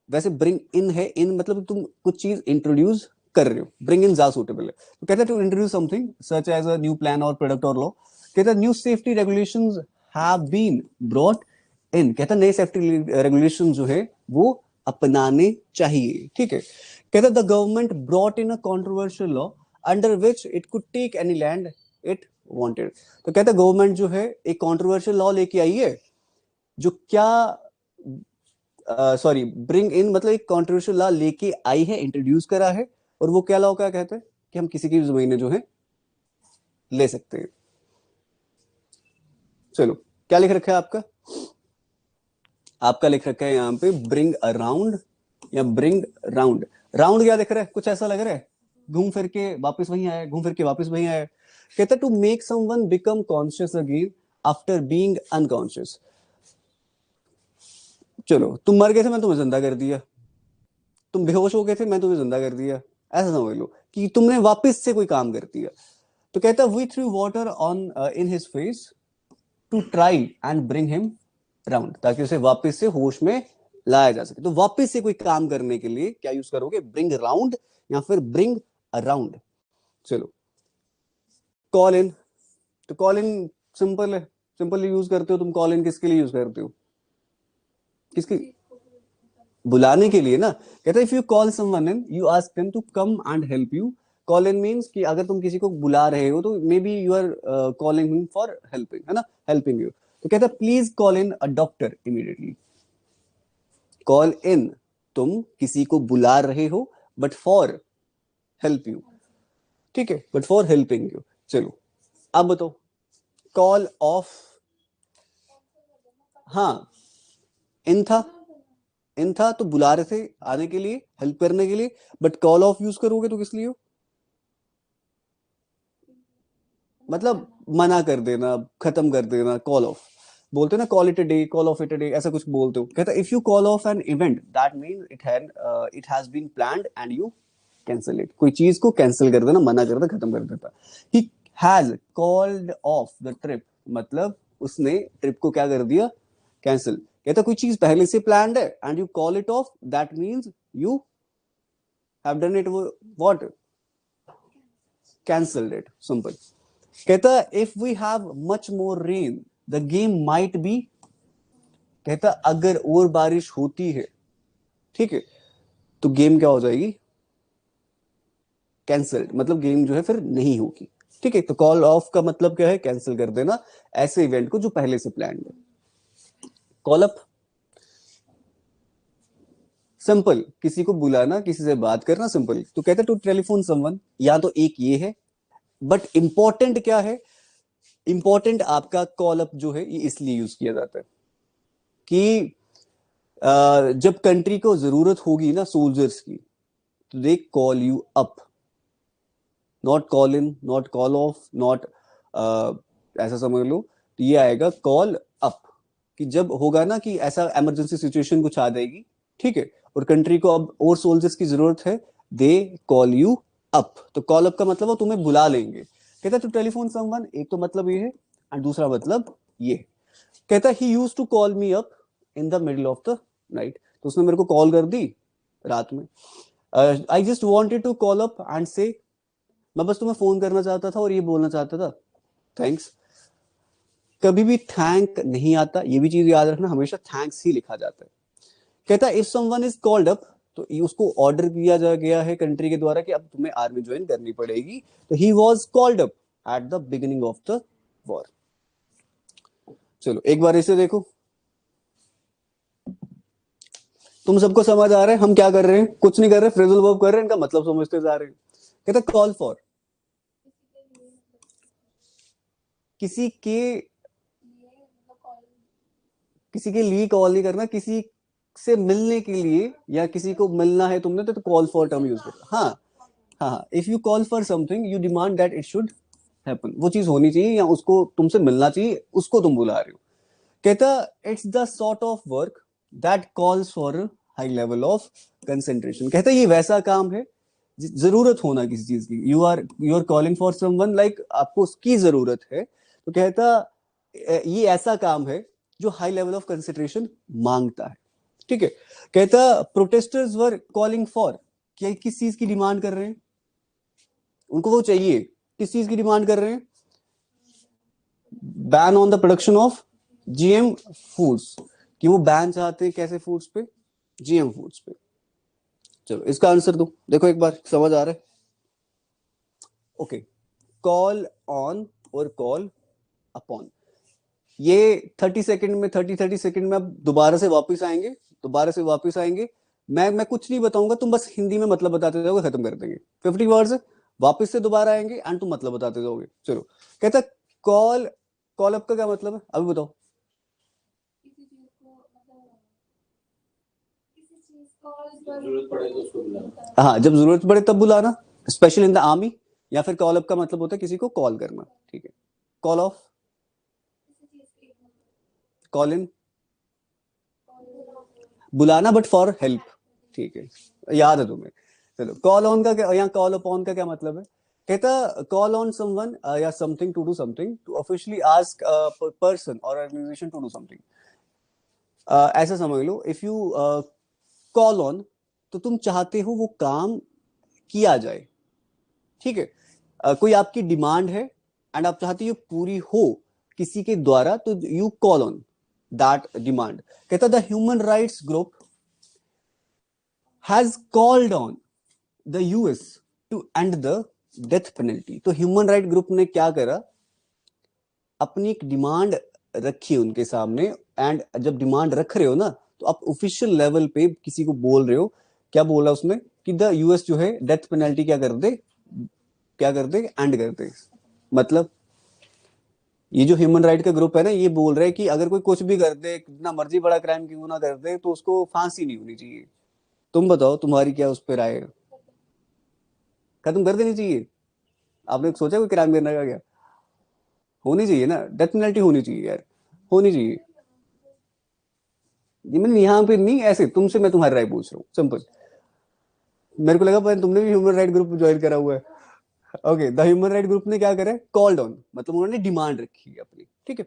वैसे ब्रिंग इन है। इन मतलब तुम कुछ चीज इंट्रोड्यूस कर रहे हो, ब्रिंग इन ज्यादा सूटेबल है। तो कहते हैं to introduce something such as a new plan or product or law. कहता है new safety regulations have been brought in. कहता है नए सेफ्टी रेगुलेशन जो है वो अपनाने चाहिए, ठीक है। कहता है the government brought in a controversial law under which it could take any land it wanted. तो कहता है गवर्नमेंट जो है एक कंट्रोवर्शियल लॉ लेके आई है, जो क्या, सॉरी ब्रिंग इन मतलब एक कंट्रोवर्शियल लॉ लेके आई है, इंट्रोड्यूस करा है। और वो क्या लॉ क्या कहते हैं कि हम किसी की भी जमीन जो है ले सकते हैं। चलो क्या लिख रखा है आपका, आपका लिख रखा है यहाँ पे ब्रिंग अराउंड या ब्रिंग राउंड। राउंड क्या दिख रहा है, कुछ ऐसा लग रहा है घूम फिर के वापस वहीं आया, घूम फिर के वापस वहीं आया। कहता to make someone become conscious again after being unconscious. चलो तुम मर गए थे, मैं तुम्हें जिंदा कर दिया, तुम बेहोश हो गए थे, मैं तुम्हें जिंदा कर दिया, ऐसा समझ लो कि तुमने वापस से कोई काम कर दिया। तो कहता we threw water on in his face to try and bring him round, ताकि उसे वापस से होश में लाया जा सके। तो वापस से कोई काम करने के लिए क्या यूज करोगे, ब्रिंग राउंड या फिर ब्रिंग अराउंड। चलो कॉल इन, तो कॉल इन सिंपल है, सिंपल यूज करते हो तुम कॉल इन, किसके लिए यूज करते हो, किसकी, बुलाने के लिए ना। कहता है if you call someone in you ask them to come and help you. Call in means कि अगर तुम किसी को बुला रहे हो तो may be you are calling him for helping, है ना, हेल्पिंग यू। तो कहता है please call in a doctor immediately. Call in, तुम किसी को बुला रहे हो बट फॉर हेल्प यू, ठीक है, बट फॉर हेल्पिंग यू। चलो अब बताओ कॉल ऑफ, हाँ इन था, इन था तो बुला रहे थे आने के लिए, हेल्प करने के लिए, बट कॉल ऑफ यूज करोगे तो किस लिए हो, मतलब मना कर देना, खत्म कर देना, कॉल ऑफ बोलते ना, call it a day, call off it a day, ऐसा कुछ बोलते हो। कहता if you call off an event that mean it has been planned and you cancel it. कोई चीज को कैंसिल कर देना, मना कर देना, खत्म कर देता। He has called off the trip, मतलब उसने ट्रिप को क्या कर दिया, कैंसिल। कहता कोई चीज पहले से प्लान्ड है and you call it off, that means you have done it what, cancelled it, simple. कहता if we have much more rain the game might be, कहता अगर और बारिश होती है, ठीक है, तो गेम क्या हो जाएगी, कैंसल्ड, मतलब गेम जो है फिर नहीं होगी, ठीक है। तो कॉल ऑफ का मतलब क्या है, कैंसिल कर देना ऐसे इवेंट को जो पहले से प्लान है। कॉल अप, सिंपल, किसी को बुलाना, किसी से बात करना, सिंपल। तो कहते टू टेलीफोन समवन, या तो एक ये है, बट इंपॉर्टेंट क्या है, इंपॉर्टेंट आपका कॉल अप जो है ये इसलिए यूज किया जाता है कि जब कंट्री को जरूरत होगी ना सोल्जर्स की, तो they call you up, not call in, not call of, not ऐसा समझ लो। तो ये आएगा कॉल अप, कि जब होगा ना कि ऐसा इमरजेंसी सिचुएशन कुछ आ जाएगी, ठीक है, और कंट्री को अब और सोल्जर्स की जरूरत है, दे कॉल यू अप। तो कॉल अप का मतलब वो तुम्हें बुला लेंगे। कहता टू टेलीफोन समवन, एक तो मतलब ये है, और दूसरा मतलब ये। कहता he used to call me up in the middle of the night, तो उसने मेरे को कॉल कर दी रात में। I just wanted to call up and say, मैं बस तुम्हें फोन करना चाहता था और ये बोलना चाहता था थैंक्स। कभी भी थैंक नहीं आता, ये भी चीज याद रखना, हमेशा थैंक्स ही लिखा जाता है। कहता if someone is called up, तो उसको ऑर्डर किया जा गया है कंट्री के द्वारा कि अब तुम्हें आर्मी ज्वाइन करनी पड़ेगी, तो he was called up at the beginning of the war. चलो एक बार इसे देखो, तुम सबको समझ आ रहा है हम क्या कर रहे हैं, कुछ नहीं कर रहे, फ्रेजल वर्ब कर रहे हैं, इनका मतलब समझते जा रहे हैं। कहता कॉल फॉर, किसी के, किसी के लिए कॉल नहीं करना, किसी से मिलने के लिए, या किसी को मिलना है तुमने तो कॉल फॉर टर्म यूज करना। हाँ हाँ, if you call for something you demand that it should happen, वो चीज होनी चाहिए या उसको तुमसे मिलना चाहिए, उसको तुम बुला रहे हो। कहता it's the sort of work that calls for high level of concentration. कहता ये वैसा काम है, जरूरत होना किसी चीज की, you are calling for someone, like आपको उसकी जरूरत है। तो कहता ये ऐसा काम है जो हाई लेवल ऑफ कंसेंट्रेशन मांगता है, ठीक है। कहता प्रोटेस्टर्स वर कॉलिंग फॉर, क्या किस चीज की डिमांड कर रहे हैं, उनको वो चाहिए, किस चीज की डिमांड कर रहे हैं, ban on the production of GM foods, कि वो बैन चाहते हैं कैसे फूड्स पे, जीएम फूड्स पे। चलो इसका आंसर दो, देखो एक बार समझ आ रहा है। ओके, कॉल ऑन और कॉल अपॉन, ये 30 सेकंड में, 30 सेकंड में अब दोबारा से वापस आएंगे, मैं कुछ नहीं बताऊंगा, तुम बस हिंदी में मतलब बताते जाओगे, खत्म कर देंगे। 50 वर्ड्स वापस से दोबारा आएंगे एंड तुम मतलब बताते जाओगे। चलो कहता कॉल, कॉल अप का क्या मतलब है अभी बताओ। हाँ, जब जरूरत पड़े तब बुलाना, स्पेशल इन द आर्मी, या फिर कॉल अप का मतलब होता है किसी को कॉल करना, ठीक है। कॉल ऑफ, कॉल इन, बुलाना बट फॉर हेल्प, ठीक है, याद है तुम्हें। चलो कॉल ऑन का क्या, या कॉल अपॉन का क्या मतलब है। कहता कॉल ऑन समवन या something to do something, to officially ask person और ऑर्गेनाइजेशन टू डू समथिंग। ऐसा समझ लो, इफ यू कॉल ऑन, तो तुम चाहते हो वो काम किया जाए, ठीक है। कोई आपकी डिमांड है एंड आप चाहते हो पूरी हो किसी के द्वारा, तो you call on that demand. कहता the human rights group has called on the US to end the death penalty. तो ह्यूमन राइट ग्रुप ने क्या करा, अपनी एक डिमांड रखी उनके सामने, एंड जब डिमांड रख रहे हो ना, तो आप ऑफिशियल लेवल पे किसी को बोल रहे हो, क्या बोला उसने कि द यूएस जो है डेथ पेनल्टी क्या कर दे, एंड कर दे। मतलब ये जो ह्यूमन राइट का ग्रुप है ना, ये बोल रहे हैं कि अगर कोई कुछ भी कर दे, कितना मर्जी बड़ा क्राइम क्यों ना कर दे, तो उसको फांसी नहीं होनी चाहिए। तुम बताओ तुम्हारी क्या उस पर राय है, खत्म कर देनी चाहिए। आपने सोचा कोई क्राइम करने का क्या, होनी चाहिए ना, डेथ पेनल्टी होनी चाहिए यार, होनी चाहिए। ये मैंने यहाँ पे नहीं, ऐसे तुमसे मैं तुम्हारी राय पूछ रहा हूँ, सिंपल। मेरे को लगा तुमने भी ह्यूमन राइट ग्रुप ज्वाइन करा हुआ है। Okay, the human right group ने क्या करा, कॉल्ड ऑन, मतलब उन्होंने डिमांड रखी है अपनी, ठीक है।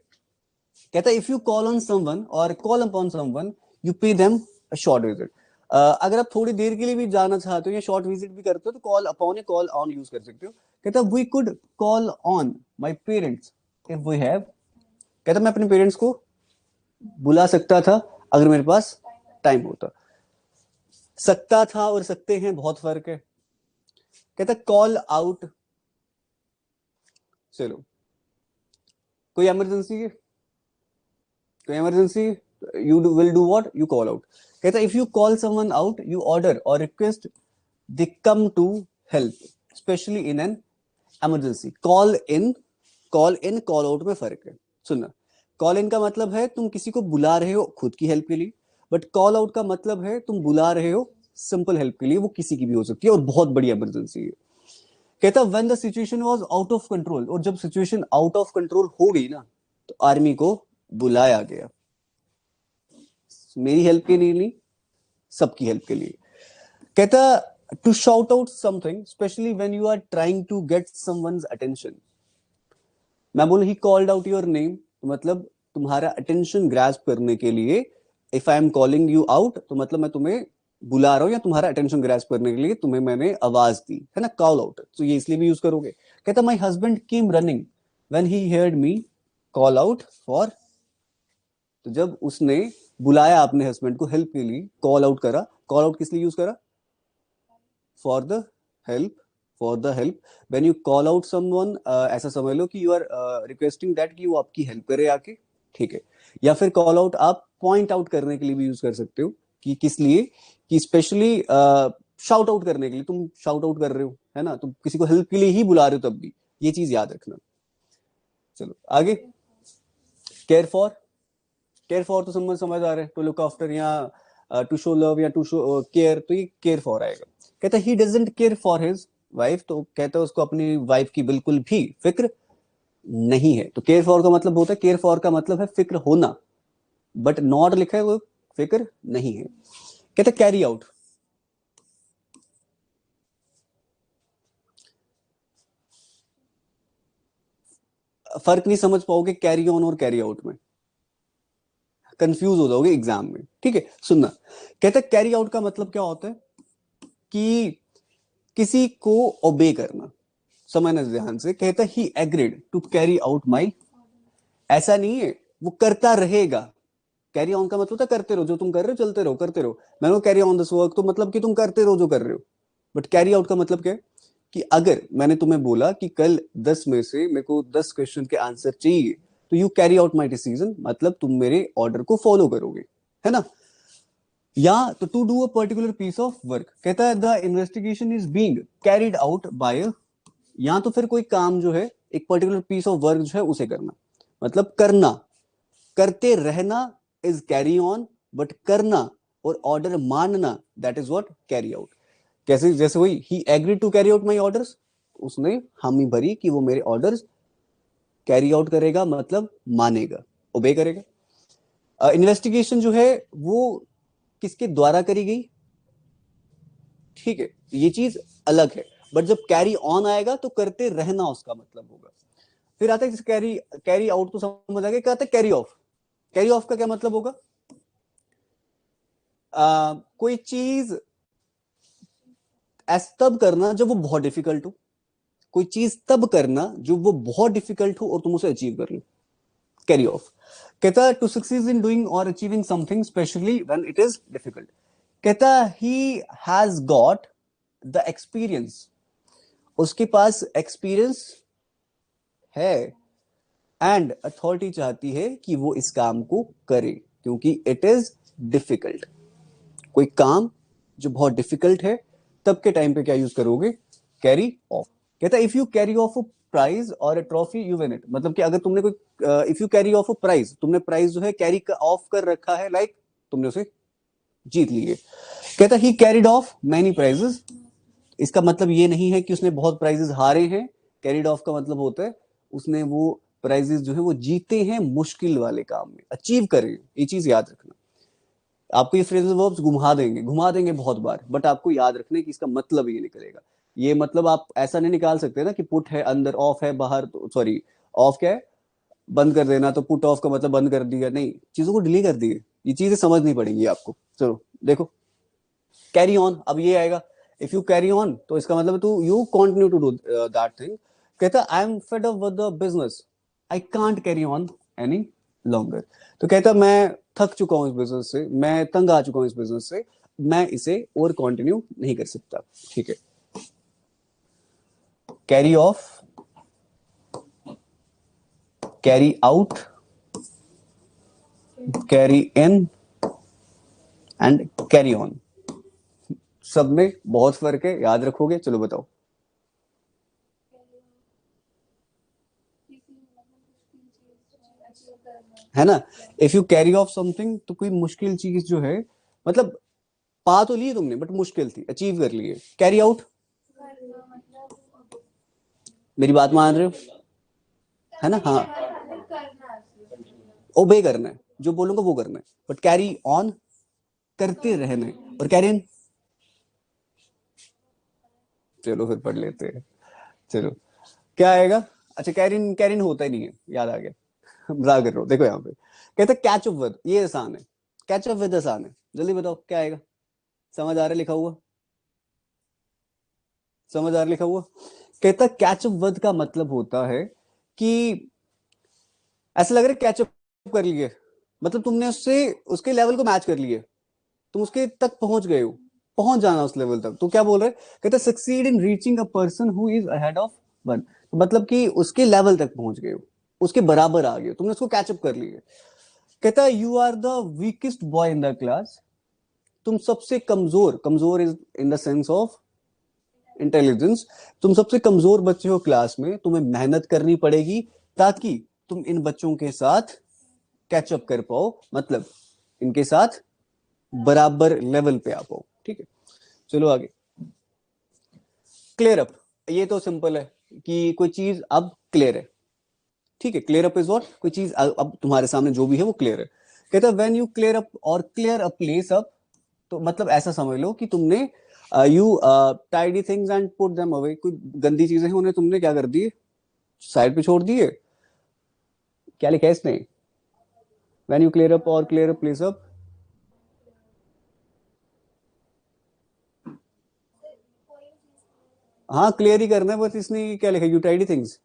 कहता है if you call on someone or call upon someone you pay them a short visit. अगर आप थोड़ी देर के लिए भी जाना चाहते हो या शॉर्ट विजिट भी करते हो तो कॉल अपॉन या कॉल ऑन यूज कर सकते हो। कहता है we could call on my parents if we have. कहता मैं अपने पेरेंट्स को बुला सकता था अगर मेरे पास टाइम होता। सकता था और सकते हैं बहुत फर्क है। कहता कॉल आउट, चलो कोई इमरजेंसी है, कोई emergency, you will do what, you call out. कहता if you call someone out you order or request they come to help specially in an emergency. Call in call out में फर्क है। सुनना, call in का मतलब है तुम किसी को बुला रहे हो खुद की हेल्प के लिए, बट कॉल आउट का मतलब है तुम बुला रहे हो सिंपल हेल्प के लिए, वो किसी की भी हो सकती है और बहुत बड़ी इमरजेंसी है। कहता when the situation was out of control, और जब सिचुएशन आउट ऑफ कंट्रोल हो गई ना तो आर्मी को बुलाया गया, मेरी हेल्प के लिए नहीं, सबकी हेल्प के लिए। कहता to shout out something specially when you are trying to get someone's attention. मैं बोलूं he called out your name, मतलब तुम्हारा अटेंशन ग्रैस्प करने के लिए। If I am calling you out तो मतलब मैं तुम्हें बुला रहा हूं या तुम्हारा अटेंशन ग्रैस्प करने के लिए तुम्हें मैंने आवाज दी है ना, कॉल आउट, तो ये इसलिए भी यूज करोगे। कहता my husband came running when he heard me call out for. तो जब उसने बुलाया अपने हस्बैंड को हेल्प के लिए, कॉल आउट करा, कॉल आउट किस लिए यूज करा, for the help, for the help. When you call out someone, ऐसा समझ लो कि यू आर रिक्वेस्टिंग दैट कि वो आपकी हेल्प करे आके, ठीक है। या फिर कॉल आउट आप पॉइंट आउट करने के लिए भी यूज कर सकते हो कि किस लिए, कि स्पेशली शाउट आउट करने के लिए, तुम शाउट आउट कर रहे हो है ना, तुम किसी को हेल्प के लिए ही बुला रहे हो तब भी, ये चीज याद रखना। चलो आगे, केयर फॉर, केयर फॉर तो समझ आ रहे हैं, टू लुक आफ्टर या टू शो लव या टू शो केयर, तो ये केयर फॉर आएगा। कहता he doesn't care for his wife, तो कहता है उसको अपनी वाइफ की बिल्कुल भी फिक्र नहीं है। तो केयर फॉर का मतलब होता है, केयर फॉर का मतलब है फिक्र होना, बट नॉट लिखा है वो फिक्र नहीं है। कहता कैरी आउट, फर्क नहीं समझ पाओगे कैरी ऑन और कैरी आउट में, कंफ्यूज हो जाओगे एग्जाम में, ठीक है। सुनना, कहता कैरी आउट का मतलब क्या होता है कि किसी को ओबे करना। समझना ध्यान से, कहता he agreed to carry out my, ऐसा नहीं है वो करता रहेगा। कैरी ऑन का मतलब था करते रहो, जो तुम कर रहे हो चलते रहो, करते रहो। मैंने कैरी ऑन दिस वर्क तो मतलब कि तुम करते रहो जो कर रहे हो, बट कैरी आउट का मतलब क्या है कि अगर मैंने तुम्हें बोला कि कल 10 में से मेरे को 10 क्वेश्चन के आंसर चाहिए, तो you carry out my decision, मतलब तुम मेरे ऑर्डर को फॉलो करोगे, है ना। या तो to do a particular piece of work, कहता है the investigation is being carried out by, या तो फिर कोई काम जो है एक पर्टिकुलर पीस ऑफ वर्क जो है उसे करना, मतलब करना, करते रहना इज कैरी ऑन, बट करना और ऑर्डर मानना that is what carry out. कैसे, जैसे वही he agreed to carry out my orders, उसने हामी भरी कि वो मेरे ऑर्डर्स कैरी आउट करेगा, मतलब मानेगा, ओबे करेगा। इन्वेस्टिगेशन जो है वो किसके द्वारा करी गई, ठीक है, ये चीज अलग है। बट जब कैरी ऑन आएगा तो करते रहना उसका मतलब होगा। फिर आता है कैरी, कैरी आउट तो समझ आ गया, क्या आता है कैरी ऑफ। कैरी ऑफ का क्या मतलब होगा, कोई चीज ऐसा तब करना जब वो बहुत डिफिकल्ट हो, कोई चीज तब करना जो वो बहुत डिफिकल्ट हो और तुम उसे अचीव कर लो, कैरी ऑफ। कहता to succeed in doing or achieving something specially when it is difficult. कहता he has got the experience, उसके पास एक्सपीरियंस है, एंड अथॉरिटी चाहती है कि वो इस काम को करे क्योंकि इट इज डिफिकल्ट। कोई काम जो बहुत डिफिकल्ट है तब के टाइम पे क्या यूज करोगे, कैरी ऑफ। कहता है if you carry off a prize or a trophy you win it, मतलब कि अगर तुमने कोई if you carry off a prize, तुमने प्राइज जो है कैरी ऑफ कर रखा है, लाइक तुमने उसे जीत ली है। कहता he carried off many prizes, इसका मतलब ये नहीं है कि उसने बहुत प्राइजेस हारे हैं, कैरिड ऑफ का मतलब होता है उसने वो प्राइजेस जो है वो जीते हैं मुश्किल वाले काम में, अचीव करे, ये चीज याद रखना। आपको ये फ्रेजल वर्ब्स घुमा देंगे बहुत बार, बट आपको याद रखना है कि इसका मतलब ये निकलेगा। ये मतलब आप ऐसा नहीं निकाल सकते ना कि पुट है अंदर, ऑफ है बाहर, तो सॉरी, ऑफ क्या है, बंद कर देना, तो पुट ऑफ का मतलब बंद कर दिया, नहीं, चीजों को डिलीट कर दिए, ये चीजें समझनी पड़ेंगी आपको। चलो देखो, कैरी ऑन, अब ये आएगा, इफ यू कैरी ऑन तो इसका मतलब तू you continue to do that thing. कहता I am fed up with the business, I can't carry on any longer. तो कहता मैं थक चुका हूं इस बिजनेस से, मैं तंग आ चुका हूं इस बिजनेस से, मैं इसे और कंटिन्यू नहीं कर सकता। ठीक है, carry off, carry out, carry in and carry on, सब में बहुत फर्क है, याद रखोगे। चलो बताओ। है ना, if you carry of something तो कोई मुश्किल चीज जो है, मतलब पा तो ली तुमने बट मुश्किल थी, अचीव कर लिए। कैरी आउट, मेरी बात मान रहे हो, है ना? हाँ, ओबे करना है, जो बोलूंगा वो करना है। बट कैरी ऑन, करते रहना है। और कैरी इन, चलो फिर पढ़ लेते हैं। चलो, क्या आएगा? अच्छा, कैरिन, कैरिन होता ही नहीं है, याद आ गया। मजाक कर रहा हूँ, देखो यहाँ पे कहते कैच अप विद, ये आसान है, कैच अप विद आसान है। जल्दी बताओ क्या आएगा? समझ आ रहा है लिखा हुआ? समझ आ रहा है लिखा हुआ? कहता कैच अप विद का मतलब होता है कि ऐसा लग रहा है कैच अप कर लिए, मतलब तुमने उससे, उसके लेवल को मैच कर लिए, तुम उसके तक पहुंच गए हो, पहुंच जाना उस लेवल तक। तो क्या बोल रहे? कहते succeed in reaching a person who is ahead of one, मतलब कि उसके लेवल तक पहुंच गए हो, उसके बराबर आ गए हो, तुमने उसको कैचअप कर लिया। कहता है you are the weakest boy in the class, तुम सबसे कमजोर, कमजोर is in the sense of intelligence, तुम सबसे कमजोर बच्चे हो क्लास में, तुम्हें मेहनत करनी पड़ेगी ताकि तुम इन बच्चों के साथ कैचअप कर पाओ, मतलब इनके साथ बराबर लेवल पे आ पाओ। ठीक है, चलो आगे। क्लियर अप, ये तो सिंपल है कि कोई चीज अब क्लियर है। ठीक है, क्लियर अप इज व्हाट, कोई चीज अब तुम्हारे सामने जो भी है वो क्लियर है। कहता है व्हेन यू क्लियर अप और क्लियर अ प्लेस अप, तो मतलब ऐसा समझ लो कि तुमने you tidy things and put them away, कोई गंदी चीजें हैं उन्हें तुमने क्या कर दिए, साइड पे छोड़ दिए। क्या लिखा है इसने? व्हेन यू क्लियर अप और क्लियर अ प्लेस अप, हाँ क्लियर ही करना है, बस इसने क्या लिखा, यू टाइडी थिंग्स,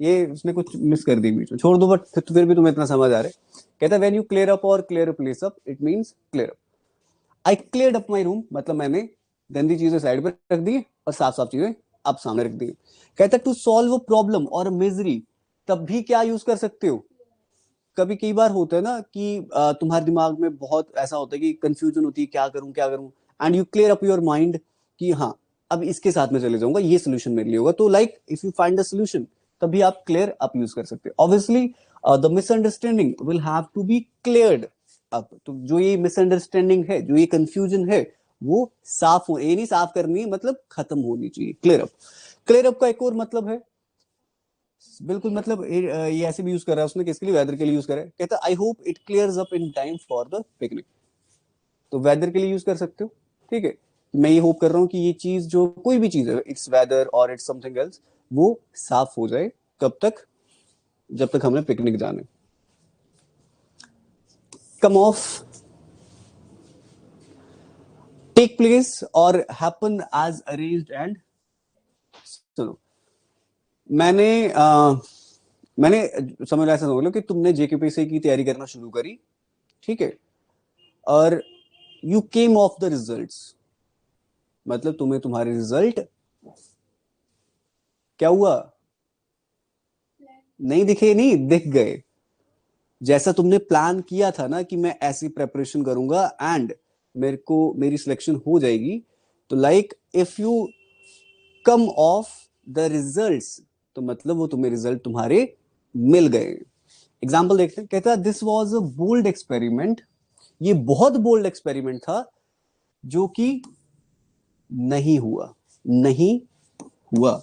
ये उसने कुछ मिस कर दी बीच में, छोड़ दो, बट फिर भी तुम्हें इतना समझ आ रहा है। कहता है व्हेन यू क्लियर अप और clear a place up, it means clear up. I cleared up my room, मतलब मैंने गंदी चीजें साइड पर रख दी और साफ साफ चीजें अब सामने रख दी। कहता है टू सॉल्व अ प्रॉब्लम और मिजरी, तब भी क्या यूज कर सकते हो? कभी कई बार होता है ना कि तुम्हारे दिमाग में बहुत ऐसा होता है कि कंफ्यूजन होती है, क्या करूं क्या करूं, and you clear up your mind कि हाँ अब इसके साथ में चले जाऊंगा, ये सोल्यूशन मेरे लिए होगा। तो like if you find the solution, तभी आप क्लियर अप यूज कर सकते हो। Obviously the misunderstanding will have to be cleared up, तो जो ये मिसअंडरस्टैंडिंग है, जो ये कंफ्यूजन है, वो साफ हो, ये नहीं साफ करनी है, मतलब खत्म होनी चाहिए। क्लियर अप, क्लियर अप का एक और मतलब है, बिल्कुल, मतलब ये ऐसे भी यूज कर रहा है उसने, किसके लिए? वेदर के लिए यूज करा है। कहता I hope it clears up in time for the picnic, तो वेदर के लिए यूज कर सकते हो। ठीक है, मैं ये होप कर रहा हूँ कि ये चीज, जो कोई भी चीज है, इट्स वेदर और इट्स समथिंग एल्स, वो साफ हो जाए। कब तक? जब तक हमें पिकनिक जाने। कम ऑफ, टेक प्लेस और हैपन एज अरेंज्ड एंड, सुनो, मैंने मैंने समझ, ऐसा समझ लो कि तुमने जेकेपीसी की तैयारी करना शुरू करी, ठीक है, और you came off the results, मतलब तुम्हें तुम्हारे रिजल्ट क्या हुआ? नहीं दिखे, नहीं दिख गए। जैसा तुमने प्लान किया था ना कि मैं ऐसी प्रेपरेशन करूंगा एंड मेरे को मेरी सिलेक्शन हो जाएगी, तो like if you come off the results, तो मतलब वो तुम्हें रिजल्ट तुम्हारे मिल गए। एग्जाम्पल देखते हैं। कहता है this was a bold experiment, ये बहुत बोल्ड एक्सपेरिमेंट था जो कि नहीं हुआ, नहीं हुआ।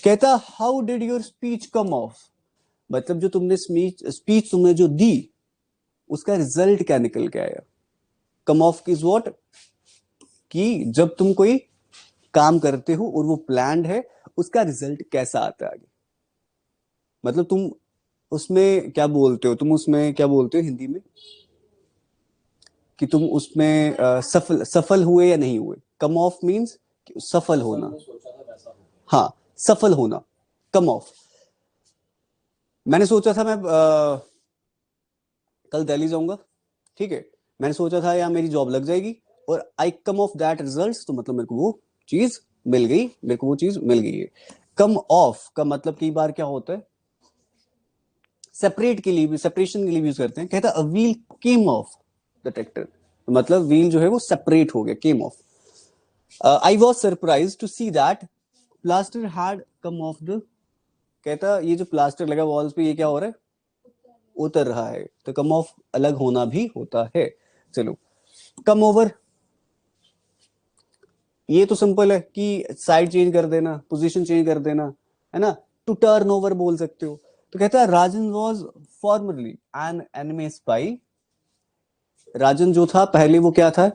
कहता how did your speech come of, मतलब जो तुमने स्पीच स्पीच तुमने जो दी, उसका रिजल्ट क्या निकल के आया? कम ऑफ इज व्हाट, कि जब तुम कोई काम करते हो और वो प्लान्ड है, उसका रिजल्ट कैसा आता है आगे, मतलब तुम उसमें क्या बोलते हो तुम, उसमें क्या बोलते हो हिंदी में कि तुम उसमें सफल सफल हुए या नहीं हुए? कम ऑफ मीन्स सफल होना। हाँ, सफल होना, कम ऑफ। मैंने सोचा था मैं कल दिल्ली जाऊंगा, ठीक है। मैंने सोचा था यार मेरी जॉब लग जाएगी, और आई कम ऑफ दैट रिजल्ट्स, तो मतलब मेरे को वो चीज मिल गई, मेरे को वो चीज मिल गई है। कम ऑफ का मतलब कई बार क्या होता है, सेपरेट के लिए भी, सेपरेशन के लिए भी यूज करते हैं। कहता a wheel came off the tractor, मतलब व्हील जो है वो सेपरेट हो गया, came off. I was surprise to see that plaster had come off the, कहता ये जो प्लास्टर लगा वॉल्स पे ये क्या हो रहा है, उतर रहा है। तो कम ऑफ अलग होना भी होता है। चलो, कम ओवर, ये तो सिंपल है कि साइड चेंज कर देना, पोजीशन चेंज कर देना, है ना। टू टर्न ओवर बोल सकते हो। तो कहता है Rajan was formerly an enemy spy, Rajan जो था पहले वो क्या था,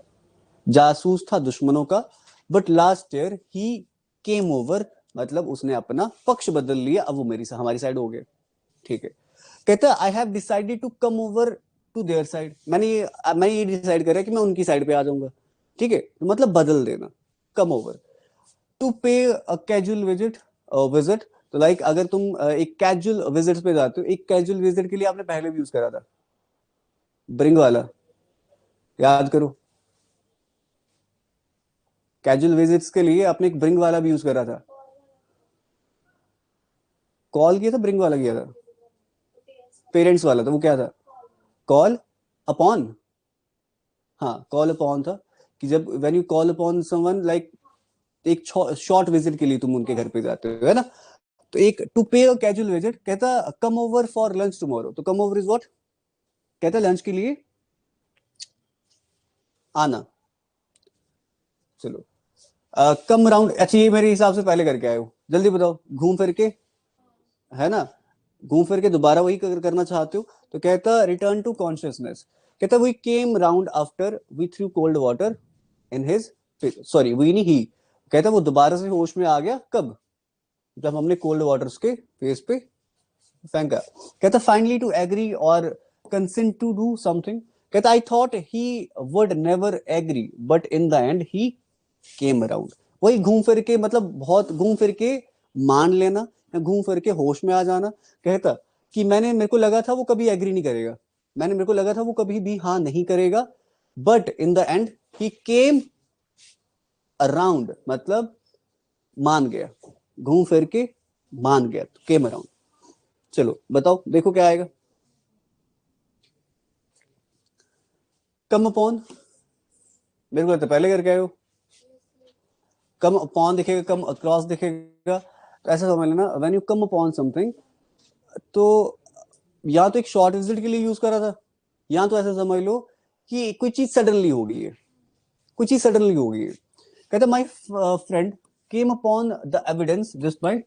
जासूस था दुश्मनों का। But last year he came over, मतलब उसने अपना पक्ष बदल लिया, अब वो मेरी हमारी साइड हो गए, ठीक है। कहता है I have decided to come over to their side, मैंने ये डिसाइड करा कि मैं उनकी साइड पे आ जाऊंगा, ठीक है। तो मतलब बदल देना, कम ओवर। टू पे अ कैजुअल विजिट, तो लाइक अगर तुम एक कैजुअल विजिट पे जाते हो, एक कैजुअल विजिट के लिए आपने पहले भी यूज करा था ब्रिंग वाला, याद करो। कैजुअल विजिट्स के लिए आपने एक ब्रिंग वाला भी यूज करा था। कॉल किया था, ब्रिंग वाला किया था, पेरेंट्स वाला था वो क्या था, कॉल अपॉन। हाँ, कॉल अपॉन था कि जब when you call upon someone, like एक शॉर्ट विजिट के लिए तुम उनके घर पे जाते हो, है ना। तो एक टू पे अ कैजुअल विजिट, कहता come over for lunch tomorrow, तो कम ओवर इज व्हाट, कहता लंच के लिए आना। चलो, कम राउंड, अच्छा ये मेरे हिसाब से पहले करके आए हो, जल्दी बताओ। घूम फिर के, है ना, घूम फिर के दोबारा वही करना चाहते हो। तो कहता रिटर्न टू कॉन्शियसनेस, कहता we came round after we threw cold water in his, sorry we नहीं ही, कहता वो दोबारा से होश में आ गया कब, जब हमने कोल्ड वाटर उसके फेस पे फेंका। कहता फाइनली टू एग्री और कंसेंट टू डू समथिंग, कहता I thought he would never agree but in the end he came around. वही घूम फिर के, मतलब बहुत घूम फिर के मान लेना, या घूम फिर के होश में आ जाना। कहता कि मेरे को लगा था वो कभी एग्री नहीं करेगा, मेरे को लगा था वो कभी भी हाँ नहीं करेगा, but in the end he came around, मतलब मान गया, घूम फिर के मान गया, तो केम अराउंड। चलो बताओ, देखो क्या आएगा। कम अपॉन, मेरे को लगता है पहले करके आए हो। कम अपॉन दिखेगा, कम अक्रॉस दिखेगा, तो ऐसा समझ लेना when you come upon something, तो या तो एक शॉर्ट विजिट के लिए यूज करा था, या तो ऐसा समझ लो कि कोई चीज सडनली हो गई है, कोई चीज सडनली हो गई है। कहता my friend came upon the evidence just by,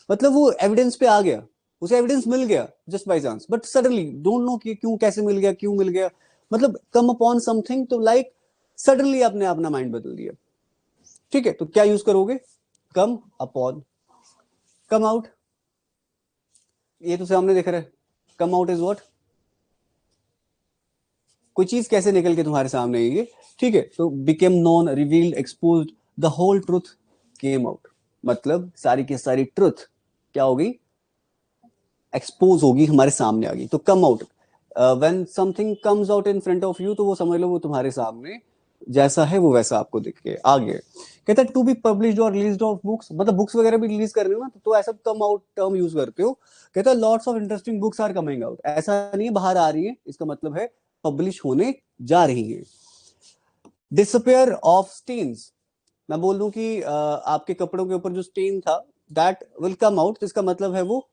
मतलब वो एविडेंस पे आ गया, उसे एविडेंस मिल गया just by chance, but suddenly don't know कि क्यों, कैसे मिल गया, क्यों मिल गया। मतलब कम अपॉन समथिंग, तो लाइक सडनली आपने अपना माइंड बदल दिया, ठीक है। तो क्या यूज करोगे, कम अपॉन। कम आउट, ये तो सामने दिख रहा है, कम आउट इज व्हाट, कोई चीज कैसे निकल के तुम्हारे सामने आई है, ठीक है। तो became known, revealed, exposed, the whole truth came out, मतलब सारी की सारी ट्रुथ क्या होगी, एक्सपोज होगी, हमारे सामने आ गई। तो come out, when something comes out in front of you, तो वो समझ लो वो तुम्हारे सामने जैसा है वो वैसा आपको दिख के आ गया। कहता है टू बी पब्लिश्ड और रिलीज्ड ऑफ बुक्स, मतलब बुक्स वगैरह भी रिलीज कर रहे हो ना, तो ऐसा कम आउट टर्म यूज करते हो। कहता है lots of interesting books are coming out, ऐसा नहीं है बाहर आ रही है, इसका मतलब है पब्लिश होने जा रही है। डिसअपियर ऑफ स्टेन्स, मैं बोल दूं कि आपके कपड़ों के ऊपर जो स्टेन था, दैट विल कम आउट, इसका मतलब है वो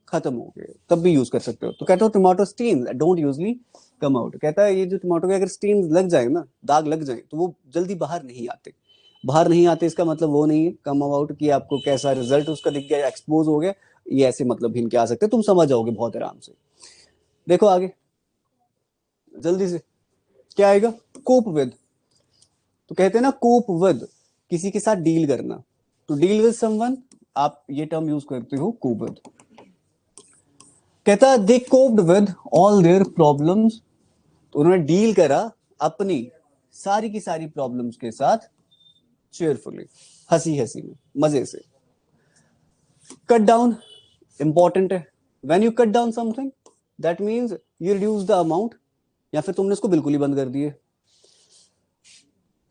खत्म हो गए, तब भी यूज कर सकते हो। तो कहता हूँ tomato stain don't usually come out, कहता है ये जो टोमेटो के अगर स्टेन लग जाए ना, दाग लग जाए, तो वो जल्दी बाहर नहीं आते, बाहर नहीं आते, इसका मतलब वो नहीं है कम आउट कि आपको कैसा रिजल्ट उसका दिख गया, एक्सपोज हो गया, ये ऐसे मतलब भिन्न के आ सकते हैं, तुम समझ जाओगे बहुत आराम से। देखो आगे जल्दी से क्या आएगा, कोप विद, तो कहते हैं ना कोप विद, किसी के साथ डील करना, तो डील विद समवन, आप ये टर्म यूज करते हो कोप विद। कहता they coped with all their problems, तो उन्होंने डील करा अपनी सारी की सारी प्रॉब्लम्स के साथ चेयरफुली, हंसी हंसी में, मजे से। कट डाउन इंपॉर्टेंट है। When you cut down something that means you reduce the amount, या फिर तुमने इसको बिल्कुल ही बंद कर दिए।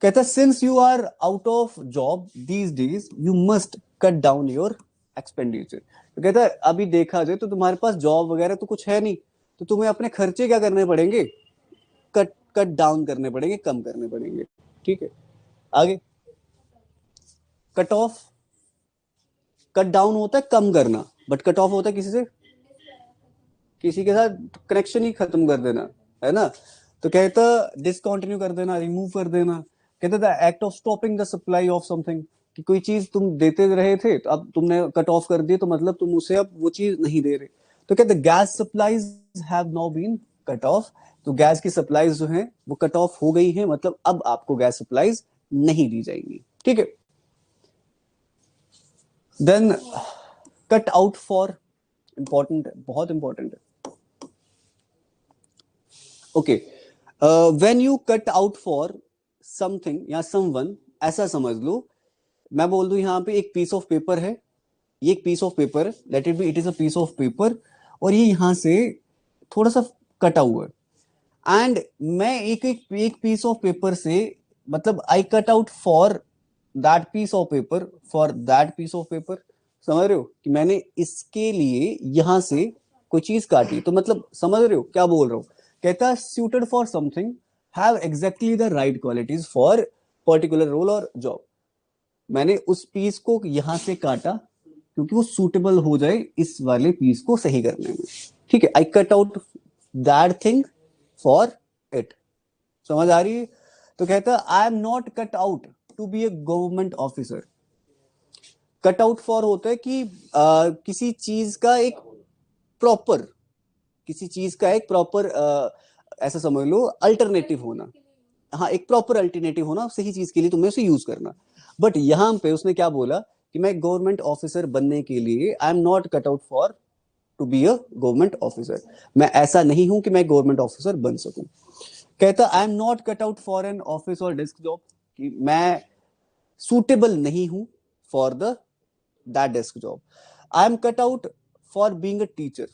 कहता since you are out of job these days you must cut down your expenditure. तो कहता है अभी देखा जाए तो तुम्हारे पास जॉब वगैरह तो कुछ है नहीं, तो तुम्हें अपने खर्चे क्या करने पड़ेंगे, कट कट डाउन करने पड़ेंगे, कम करने पड़ेंगे। ठीक है, आगे कट ऑफ, कट डाउन होता है कम करना, बट कट ऑफ होता है किसी से, किसी के साथ कनेक्शन ही खत्म कर देना, है ना। तो कहता डिसकंटिन्यू कर देना, रिमूव कर देना। कहता the act of stopping the supply of something, कि कोई चीज तुम देते रहे थे तो अब तुमने कट ऑफ कर दी, तो मतलब तुम उसे अब वो चीज नहीं दे रहे। तो कहते gas supplies have now been cut off, तो गैस की सप्लाईज जो है वो कट ऑफ हो गई है, मतलब अब आपको गैस सप्लाईज नहीं दी जाएंगी। ठीक है, then cut out for, important है, बहुत इंपॉर्टेंट है। Okay, when you cut out for something या समवन, ऐसा समझ लो, मैं बोल दूं यहाँ पे एक पीस ऑफ पेपर है, ये एक पीस ऑफ पेपर है, let it be it is a piece of paper, और ये यहां से थोड़ा सा कटा हुआ है, एंड मैं एक पीस ऑफ पेपर से, मतलब I cut out for that piece of paper, for that piece of paper, समझ रहे हो कि मैंने इसके लिए यहां से कोई चीज काटी, तो मतलब समझ रहे हो क्या बोल रहा हूं। कहता है suited for something have exactly the right qualities for particular role और job। मैंने उस पीस को यहां से काटा क्योंकि वो सूटेबल हो जाए इस वाले पीस को सही करने में। ठीक है, I cut out that thing for it, समझ आ रही है। तो कहता I am not cut out to be a government officer. Cut out for होता है कि किसी चीज का एक प्रॉपर, किसी चीज का एक प्रॉपर, ऐसा समझ लो अल्टरनेटिव होना, हाँ एक प्रॉपर अल्टरनेटिव होना सही चीज के लिए, तुम्हें उसे यूज करना। बट यहां पे उसने क्या बोला कि मैं गवर्नमेंट ऑफिसर बनने के लिए I am not cut out for to be a government officer, मैं ऐसा नहीं हूं कि मैं गवर्नमेंट ऑफिसर बन सकूं। कहता I am not cut out for an office और डेस्क जॉब, कि मैं सूटेबल नहीं हूं for the that desk job. I am cut out for being a teacher,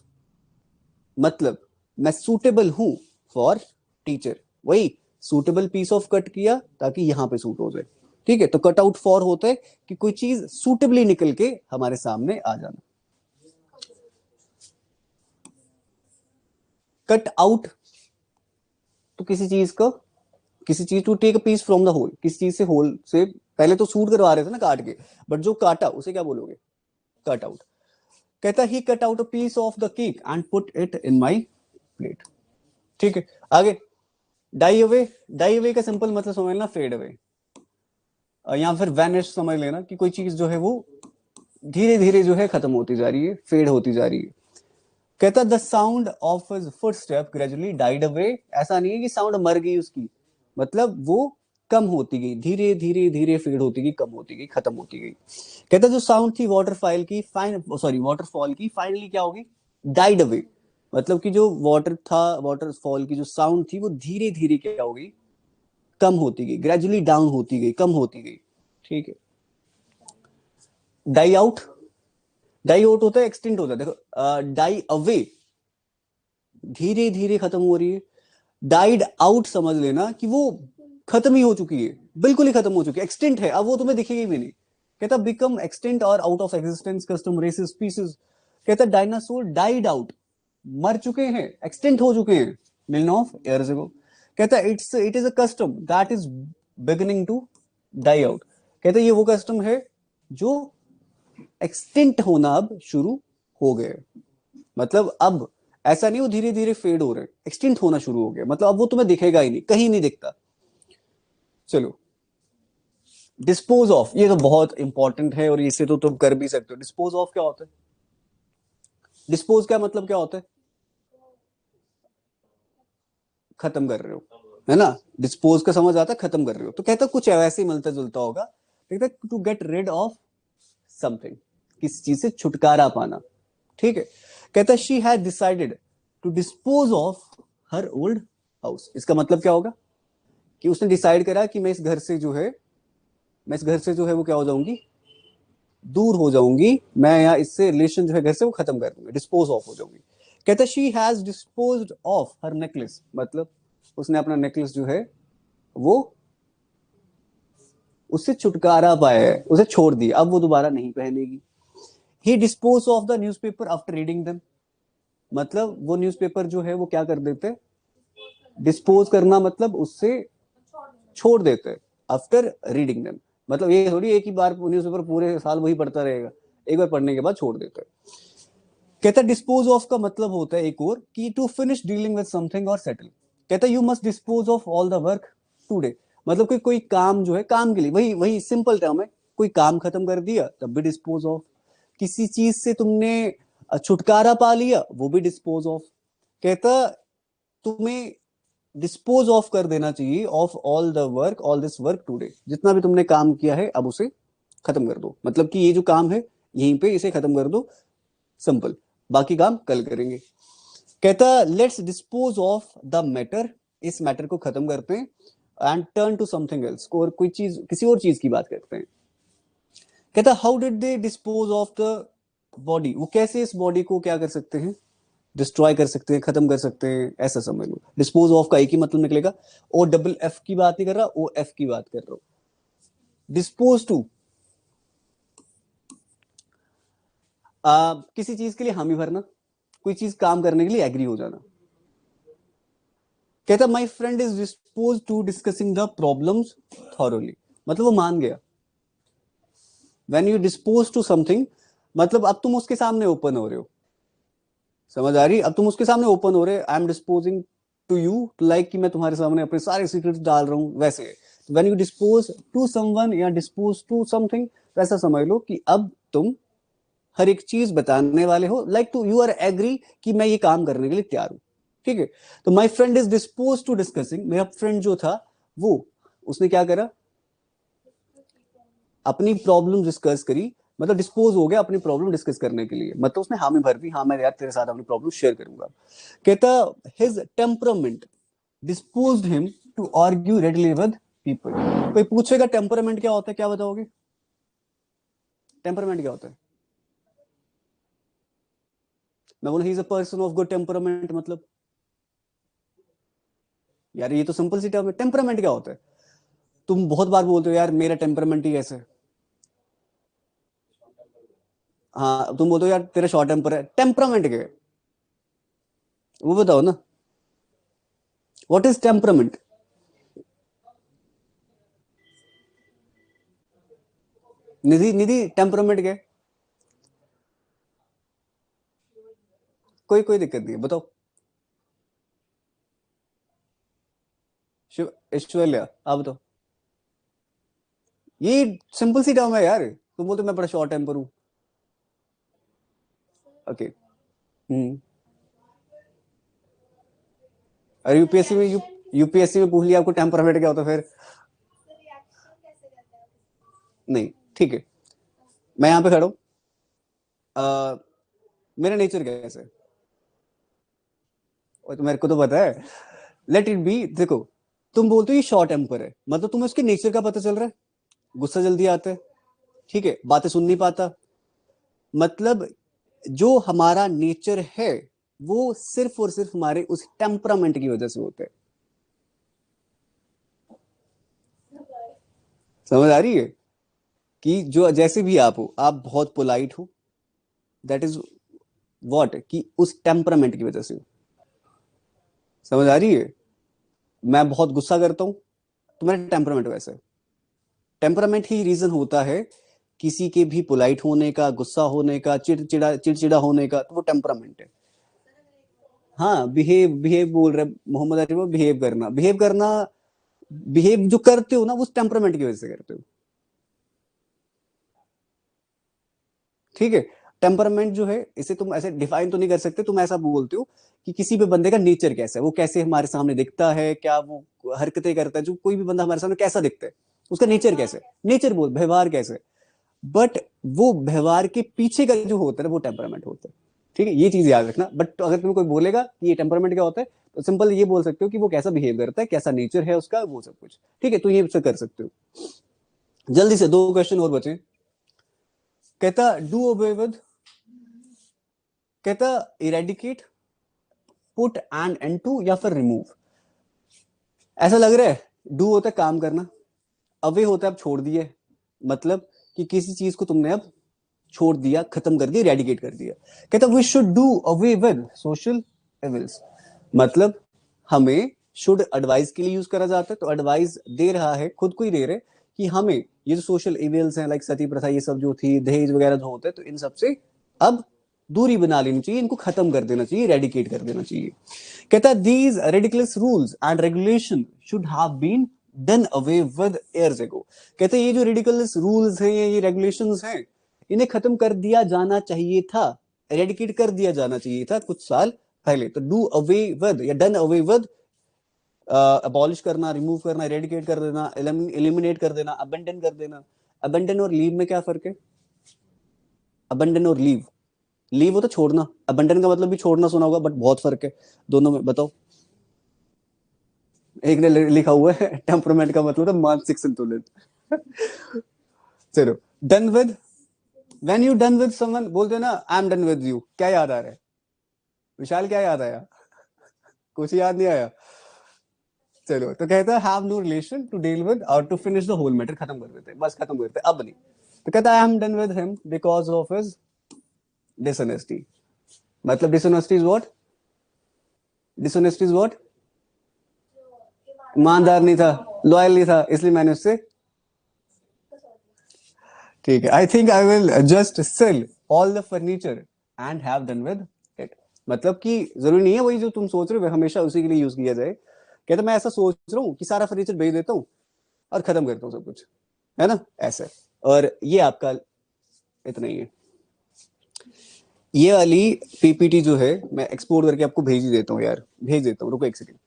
मतलब मैं सूटेबल हूं फॉर टीचर, वही सूटेबल पीस ऑफ कट किया ताकि यहां पे सूट हो जाए। ठीक है, तो कट आउट फॉर होता है कि कोई चीज सूटेबली निकल के हमारे सामने आ जाना। कट आउट तो किसी चीज को, किसी चीज to take a piece from the whole, किसी चीज से होल से पहले तो सूट करवा रहे थे ना काट के, बट जो काटा उसे क्या बोलोगे, कट आउट। कहता he cut out a piece of the cake and put it in my plate. ठीक है, आगे डाई अवे, डाई अवे का सिंपल मतलब समझ लेना फेड अवे, या फिर वैनिश समझ लेना कि कोई चीज जो है वो धीरे धीरे जो है खत्म होती जा रही है, फेड होती जा रही है। कहता the sound of his footstep gradually died away, ऐसा नहीं है कि साउंड मर गई उसकी, मतलब वो कम होती गई, धीरे धीरे धीरे फेड होती गई, कम होती गई, खत्म होती गई। कहता जो साउंड थी वाटरफॉल की वाटरफॉल की फाइनली क्या होगी, डाइड अवे, मतलब कि जो वाटर था, वाटरफॉल की जो साउंड थी वो धीरे धीरे क्या हो गई, कम होती गई, ग्रेजुअली डाउन होती गई, कम होती गई। ठीक है, डाई आउट, डाई आउट होता है एक्सटिंक्ट होता है, देखो डाई अवे धीरे धीरे खत्म हो रही है, डाइड आउट समझ लेना कि वो खत्म ही हो चुकी है, बिल्कुल ही खत्म हो चुकी है, एक्सटिंक्ट है, अब वो तुम्हें दिखेगी भी नहीं। कहता बिकम एक्सटिंक्ट और out of existence custom races species. कहता डायनासोर डाइड आउट, मर चुके हैं, एक्सटिंक्ट हो चुके हैं मिलियन ऑफ ईयर्स अगो। कहता it is a custom that is beginning to die out. कहता ये वो कस्टम है जो एक्सटिंक्ट होना अब शुरू हो गए, मतलब अब ऐसा नहीं वो धीरे धीरे फेड हो रहे, एक्सटिंक्ट होना शुरू हो गया, मतलब अब वो तुम्हें दिखेगा ही नहीं, कहीं नहीं दिखता। चलो डिस्पोज ऑफ, ये तो बहुत इंपॉर्टेंट है और इसे तो तुम कर भी सकते हो। डिस्पोज ऑफ क्या होता है, डिस्पोज क्या मतलब क्या होता है, खत्म कर रहे हो, है ना। डिस्पोज का समझ आता है, खत्म कर रहे हो, तो कहता कुछ वैसे ही मिलता जुलता होगा। कहता to get rid of something, किसी चीज से छुटकारा पाना। ठीक है, कहता है she had decided to dispose of her old house. इसका मतलब क्या होगा कि उसने डिसाइड करा कि मैं इस घर से जो है वो क्या हो जाऊंगी, दूर हो जाऊंगी, मैं यहाँ इससे रिलेशन जो है घर से वो खत्म कर दूंगी, डिस्पोज ऑफ हो जाऊंगी। कहता है she has disposed of her necklace, मतलब उसने अपना नेकलेस जो है वो उससे छुटकारा पाया है, उसे छोड़ दिया, अब वो दोबारा नहीं पहनेगी। He dispose of the newspaper after reading them, मतलब वो न्यूज़पेपर जो है वो क्या कर देते, डिस्पोज करना मतलब उससे छोड़ देते आफ्टर रीडिंग देम, मतलब ये थोड़ी एक ही बार न्यूज़पेपर पूरे साल वही पढ़ता रहेगा, एक बार पढ़ने के बाद छोड़ देता है। कहता है डिस्पोज ऑफ का मतलब होता है एक और कि to finish dealing with something और सेटल। कहता है you must dispose of all the work today, मतलब कि कोई काम जो है, काम के लिए वही वही सिंपल टर्म है, कोई काम खत्म कर दिया तब भी डिस्पोज ऑफ, किसी चीज से तुमने छुटकारा पा लिया वो भी डिस्पोज ऑफ। कहता तुम्हें डिस्पोज ऑफ कर देना चाहिए of all the work, all this work today, जितना भी तुमने काम किया है अब उसे खत्म कर दो, मतलब कि ये जो काम है यहीं पे इसे खत्म कर दो, सिंपल, बाकी काम कल करेंगे। कहता let's dispose of the matter, इस मैटर को खत्म करते हैं, and turn to something else, और कोई चीज, किसी और चीज की बात करते हैं। कहता how did they dispose of the body, वो कैसे इस बॉडी को क्या कर सकते हैं, डिस्ट्रॉय कर सकते हैं, खत्म कर सकते हैं, ऐसा समझ लो। डिस्पोज ऑफ का एक ही मतलब निकलेगा, ओ डबल एफ की बात नहीं कर रहा, ओ एफ की बात कर रहा हूं। डिस्पोज टू किसी चीज के लिए हामी भरना, कोई चीज काम करने के लिए एग्री हो जाना। कहता my friend is dispose to discussing the problems thoroughly, मतलब वो मान गया। When you dispose to something मतलब अब तुम उसके सामने ओपन हो रहे हो, समझ आ रही, अब तुम उसके सामने ओपन हो रहे, I am disposing to you, like कि मैं तुम्हारे सामने अपने सारे सीक्रेट्स डाल रहा हूं, वैसे when you dispose to someone या डिस्पोज टू समथिंग, तो ऐसा समझ लो कि अब तुम हर एक चीज बताने वाले हो, like to you are agree कि मैं ये काम करने के लिए तैयार हूं, ठीक है। तो my friend is dispose to discussing, मेरा फ्रेंड जो था वो उसने क्या करा, अपनी प्रॉब्लम डिस्कस करी, मतलब डिस्पोज हो गया अपनी प्रॉब्लम डिस्कस करने के लिए, मतलब उसने हाँ में भर दी, हाँ मैं यार तेरे साथ अपनी प्रॉब्लम शेयर करूंगा। कहता his temperament disposed him to argue readily with people. कोई पूछेगा टेम्परामेंट क्या होता है, क्या बताओगे, टेम्परामेंट क्या होता है? मैं बोला he is a person of good temperament, मतलब यार ये तो सिंपल सी टर्म है। टेम्परामेंट क्या होता है? तुम बहुत बार बोलते हो यार मेरा टेम्परामेंट ही ऐसे, हाँ तुम बोलते हो यार तेरा शॉर्ट टेम्पर है, टेम्परामेंट क्या है वो बताओ ना, what is temperament? Nidhi Nidhi temperament क्या है? कोई दिक्कत नहीं है, बताओ। शिव ऐश्वर्या आप बताओ। ये सिंपल सी टर्म है यार, तुम बोलते मैं बड़ा शॉर्ट टेम्पर हूँ। ओके अरे यूपीएससी में यूपीएससी में पूछ लिया आपको टेम्परामेंट क्या होता है फिर? नहीं ठीक है, मैं यहाँ पे खड़ा हूँ, मेरा नेचर कैसा है और तो मेरे को तो पता है, लेट इट बी। देखो तुम बोलते हो ये शॉर्ट टेम्पर है, मतलब तुम्हें उसके नेचर का पता चल रहा है, गुस्सा जल्दी आता है, ठीक है, बातें सुन नहीं पाता, मतलब जो हमारा नेचर है वो सिर्फ और सिर्फ हमारे उस टेम्परामेंट की वजह से होता है। समझ आ रही है कि जो जैसे भी आप हो, आप बहुत पोलाइट हो, दैट इज व्हाट, कि उस टेम्परामेंट की वजह से। समझ आ रही है? मैं बहुत गुस्सा करता हूं तो मेरा टेम्परामेंट वैसा है, टेम्परामेंट ही रीजन होता है किसी के भी पोलाइट होने का, गुस्सा होने का, चिड़चिड़ा होने का, तो वो टेम्परामेंट है। हाँ बिहेव बिहेव बोल रहे मोहम्मद अली, वो बिहेव करना बिहेव जो करते हो ना वो टेम्परामेंट की वजह से करते हो, ठीक है। टेम्परामेंट जो है इसे तुम ऐसे डिफाइन तो नहीं कर सकते, तुम ऐसा बोलते हो कि किसी भी बंदे का नेचर कैसा है, वो कैसे हमारे सामने दिखता है, क्या वो हरकतें करता है, जो कोई भी बंदा हमारे सामने कैसा दिखता है, उसका नेचर कैसे है, नेचर बोल व्यवहार कैसे, बट वो व्यवहार के पीछे का जो होता है वो टेम्परामेंट होता है, ठीक है, ये चीज याद रखना। बट अगर तुम्हें कोई बोलेगा कि ये टेम्परामेंट क्या होता है, तो सिंपल ये बोल सकते हो कि वो कैसा बिहेव करता है, कैसा नेचर है उसका, वो सब कुछ। ठीक है, तो ये कर सकते हो। जल्दी से 2 क्वेश्चन और बचे। कहता डू ओबे विद, कहता eradicate, put an end to, या फिर रिमूव। ऐसा लग रहा है डू होता है काम करना, अवे होता है अब छोड़ दिए, मतलब कि किसी चीज को तुमने अब छोड़ दिया, खत्म कर दिया, रेडिकेट कर दिया। कहता we should do away with social evils, मतलब हमें शुड एडवाइस के लिए यूज करा जाता है, तो एडवाइस दे रहा है, खुद को ही दे रहे कि हमें ये जो सोशल एविल्स हैं, लाइक सती प्रथा, ये सब जो थी, दहेज वगैरह जो होते हैं, तो इन सब से अब दूरी बना लेनी चाहिए, इनको खत्म कर देना चाहिए, रेडिकेट कर देना चाहिए। कहता these ridiculous rules and regulation should have been done away with years ago. कहते ये जो रेडिकुलस रूल्स हैं, ये रेगुलेशंस हैं, इन्हें खत्म कर दिया जाना चाहिए था, रेडिकेट कर दिया जाना चाहिए था कुछ साल पहले। तो डू अवे विद या डन अवे विद, अबॉलिश करना, रिमूव करना, रेडिकेट कर देना, एलिमिनेट कर देना, अबेंडन कर देना। अबेंडन और लीव में क्या फर्क है? अबेंडन और लीव, लीव होता छोड़ना, अबेंडन का मतलब भी छोड़ना सुना होगा, बट बहुत फर्क है दोनों में, बताओ। एक ने लिखा हुआ है टेम्परामेंट का मतलब है मानसिक संतुलन। चलो, done with, when you done with someone, बोलते ना आई एम डन विद यू, क्या याद आ रहा है विशाल, क्या याद आया? कुछ याद नहीं आया? चलो, तो कहता है have no relation to deal with or to finish the whole matter, खत्म कर देते हैं, बस खत्म कर देते हैं, अब नहीं। तो कहता है I am done with him because of his dishonesty, मतलब dishonesty is what? Dishonesty is what? ईमानदार नहीं था, लॉयल नहीं था, इसलिए मैंने उससे, ठीक है, I think I will just sell all the furniture and have done with it, मतलब कि जरूरी नहीं है वही जो तुम सोच रहे हो हमेशा उसी के लिए यूज किया जाए। कहते मैं ऐसा सोच रहा हूँ कि सारा फर्नीचर बेच देता हूँ और खत्म करता हूँ सब कुछ, है ना, ऐसे। और ये आपका इतना ही है। ये वाली पीपीटी जो है मैं एक्सपोर्ट करके आपको भेज ही देता हूँ यार, भेज देता हूँ, रुको एक सेकेंड।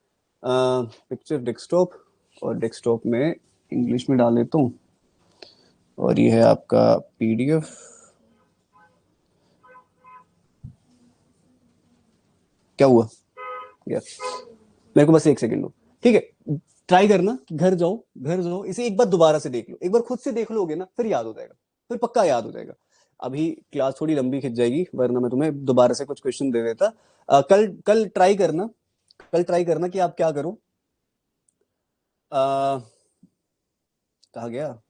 पिक्चर डेस्कटॉप, और डेस्कटॉप में इंग्लिश में डाल देता हूँ, और ये है आपका पीडीएफ। क्या हुआ यार, मेरे को बस एक सेकंड दो, ठीक है। ट्राई करना, घर जाओ, घर जाओ, इसे एक बार दोबारा से देख लो, एक बार खुद से देख लोगे ना, फिर याद हो जाएगा, फिर पक्का याद हो जाएगा। अभी क्लास थोड़ी लंबी खिंच जाएगी, वरना मैं तुम्हें दोबारा से कुछ क्वेश्चन दे देता। कल कल ट्राई करना, कल ट्राई करना कि आप क्या करो, कहा गया,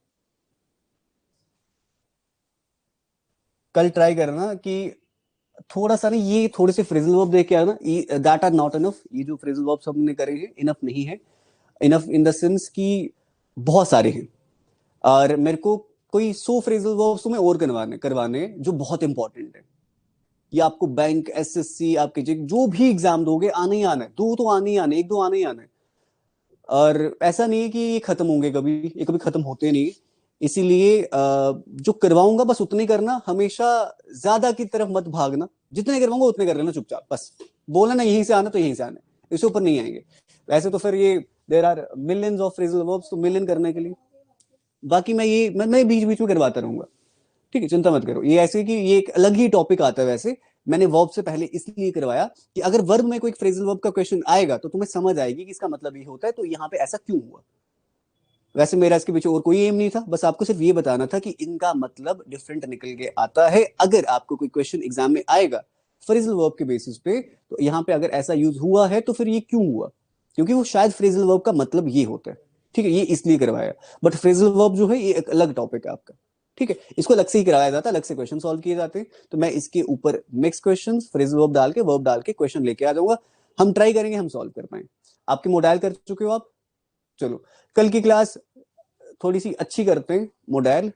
कल ट्राई करना कि थोड़ा सा ना ये थोड़े से फ्रेजल वर्ब देख के आना, दैट आर नॉट इनफ, ये जो फ्रेजल वर्ब्स हमने करे हैं इनफ नहीं है। इनफ इन द सेंस कि बहुत सारे हैं, और मेरे को कोई 100 फ्रेजल वर्ब्स तुम्हें और करवाने करवाने जो बहुत इंपॉर्टेंट है। ये आपको बैंक, एसएससी, आपके जो भी एग्जाम दोगे आने ही आना है, दो तो आने ही आने, एक दो आने ही आने। और ऐसा नहीं है कि ये खत्म होंगे कभी, ये कभी खत्म होते नहीं। इसीलिए जो करवाऊंगा बस उतने करना, हमेशा ज्यादा की तरफ मत भागना, जितने करवाऊंगा उतने कर लेना चुपचाप, बस बोलना ना यहीं से आना तो यहीं से आना, इससे ऊपर नहीं आएंगे। वैसे तो फिर ये there are millions of phrasal verbs, तो मिलियन करने के लिए बाकी मैं बीच बीच में करवाता रहूंगा, ठीक है, चिंता मत करो। ये ऐसे कि ये एक अलग ही टॉपिक आता है, वैसे मैंने वर्ब से पहले इसलिए करवाया कि अगर वर्ब में कोई फ्रेजल वर्ब का क्वेश्चन आएगा तो तुम्हें समझ आएगी कि इसका मतलब ये होता है, तो यहाँ पे ऐसा क्यों हुआ। वैसे मेरा इसके पीछे और कोई एम नहीं था, बस आपको सिर्फ ये बताना था कि इनका मतलब डिफरेंट निकल के आता है। अगर आपको कोई क्वेश्चन एग्जाम में आएगा फ्रेजल वर्ब के बेसिस पे, तो यहाँ पे अगर ऐसा यूज हुआ है तो फिर ये क्यों हुआ, क्योंकि वो शायद फ्रेजल वर्ब का मतलब ये होता है, ठीक है, ये इसलिए करवाया। बट फ्रेजल वर्ब जो है ये एक अलग टॉपिक है आपका, ठीक है, इसको अलग से ही कराया जाता है, अलग से क्वेश्चन सॉल्व किए जाते हैं। तो मैं इसके ऊपर मिक्स क्वेश्चन फ्रेजल वर्ब डाल के क्वेश्चन लेके आ जाऊंगा, हम ट्राई करेंगे हम सॉल्व कर पाए। आपके मोडाइल कर चुके हो आप, चलो कल की क्लास थोड़ी सी अच्छी करते हैं, modal,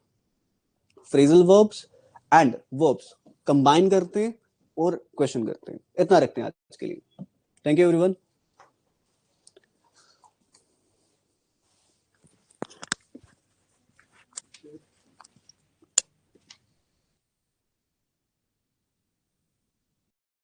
phrasal verbs and verbs combine करते हैं और क्वेश्चन करते हैं, इतना रखते हैं आज के लिए। Thank you everyone.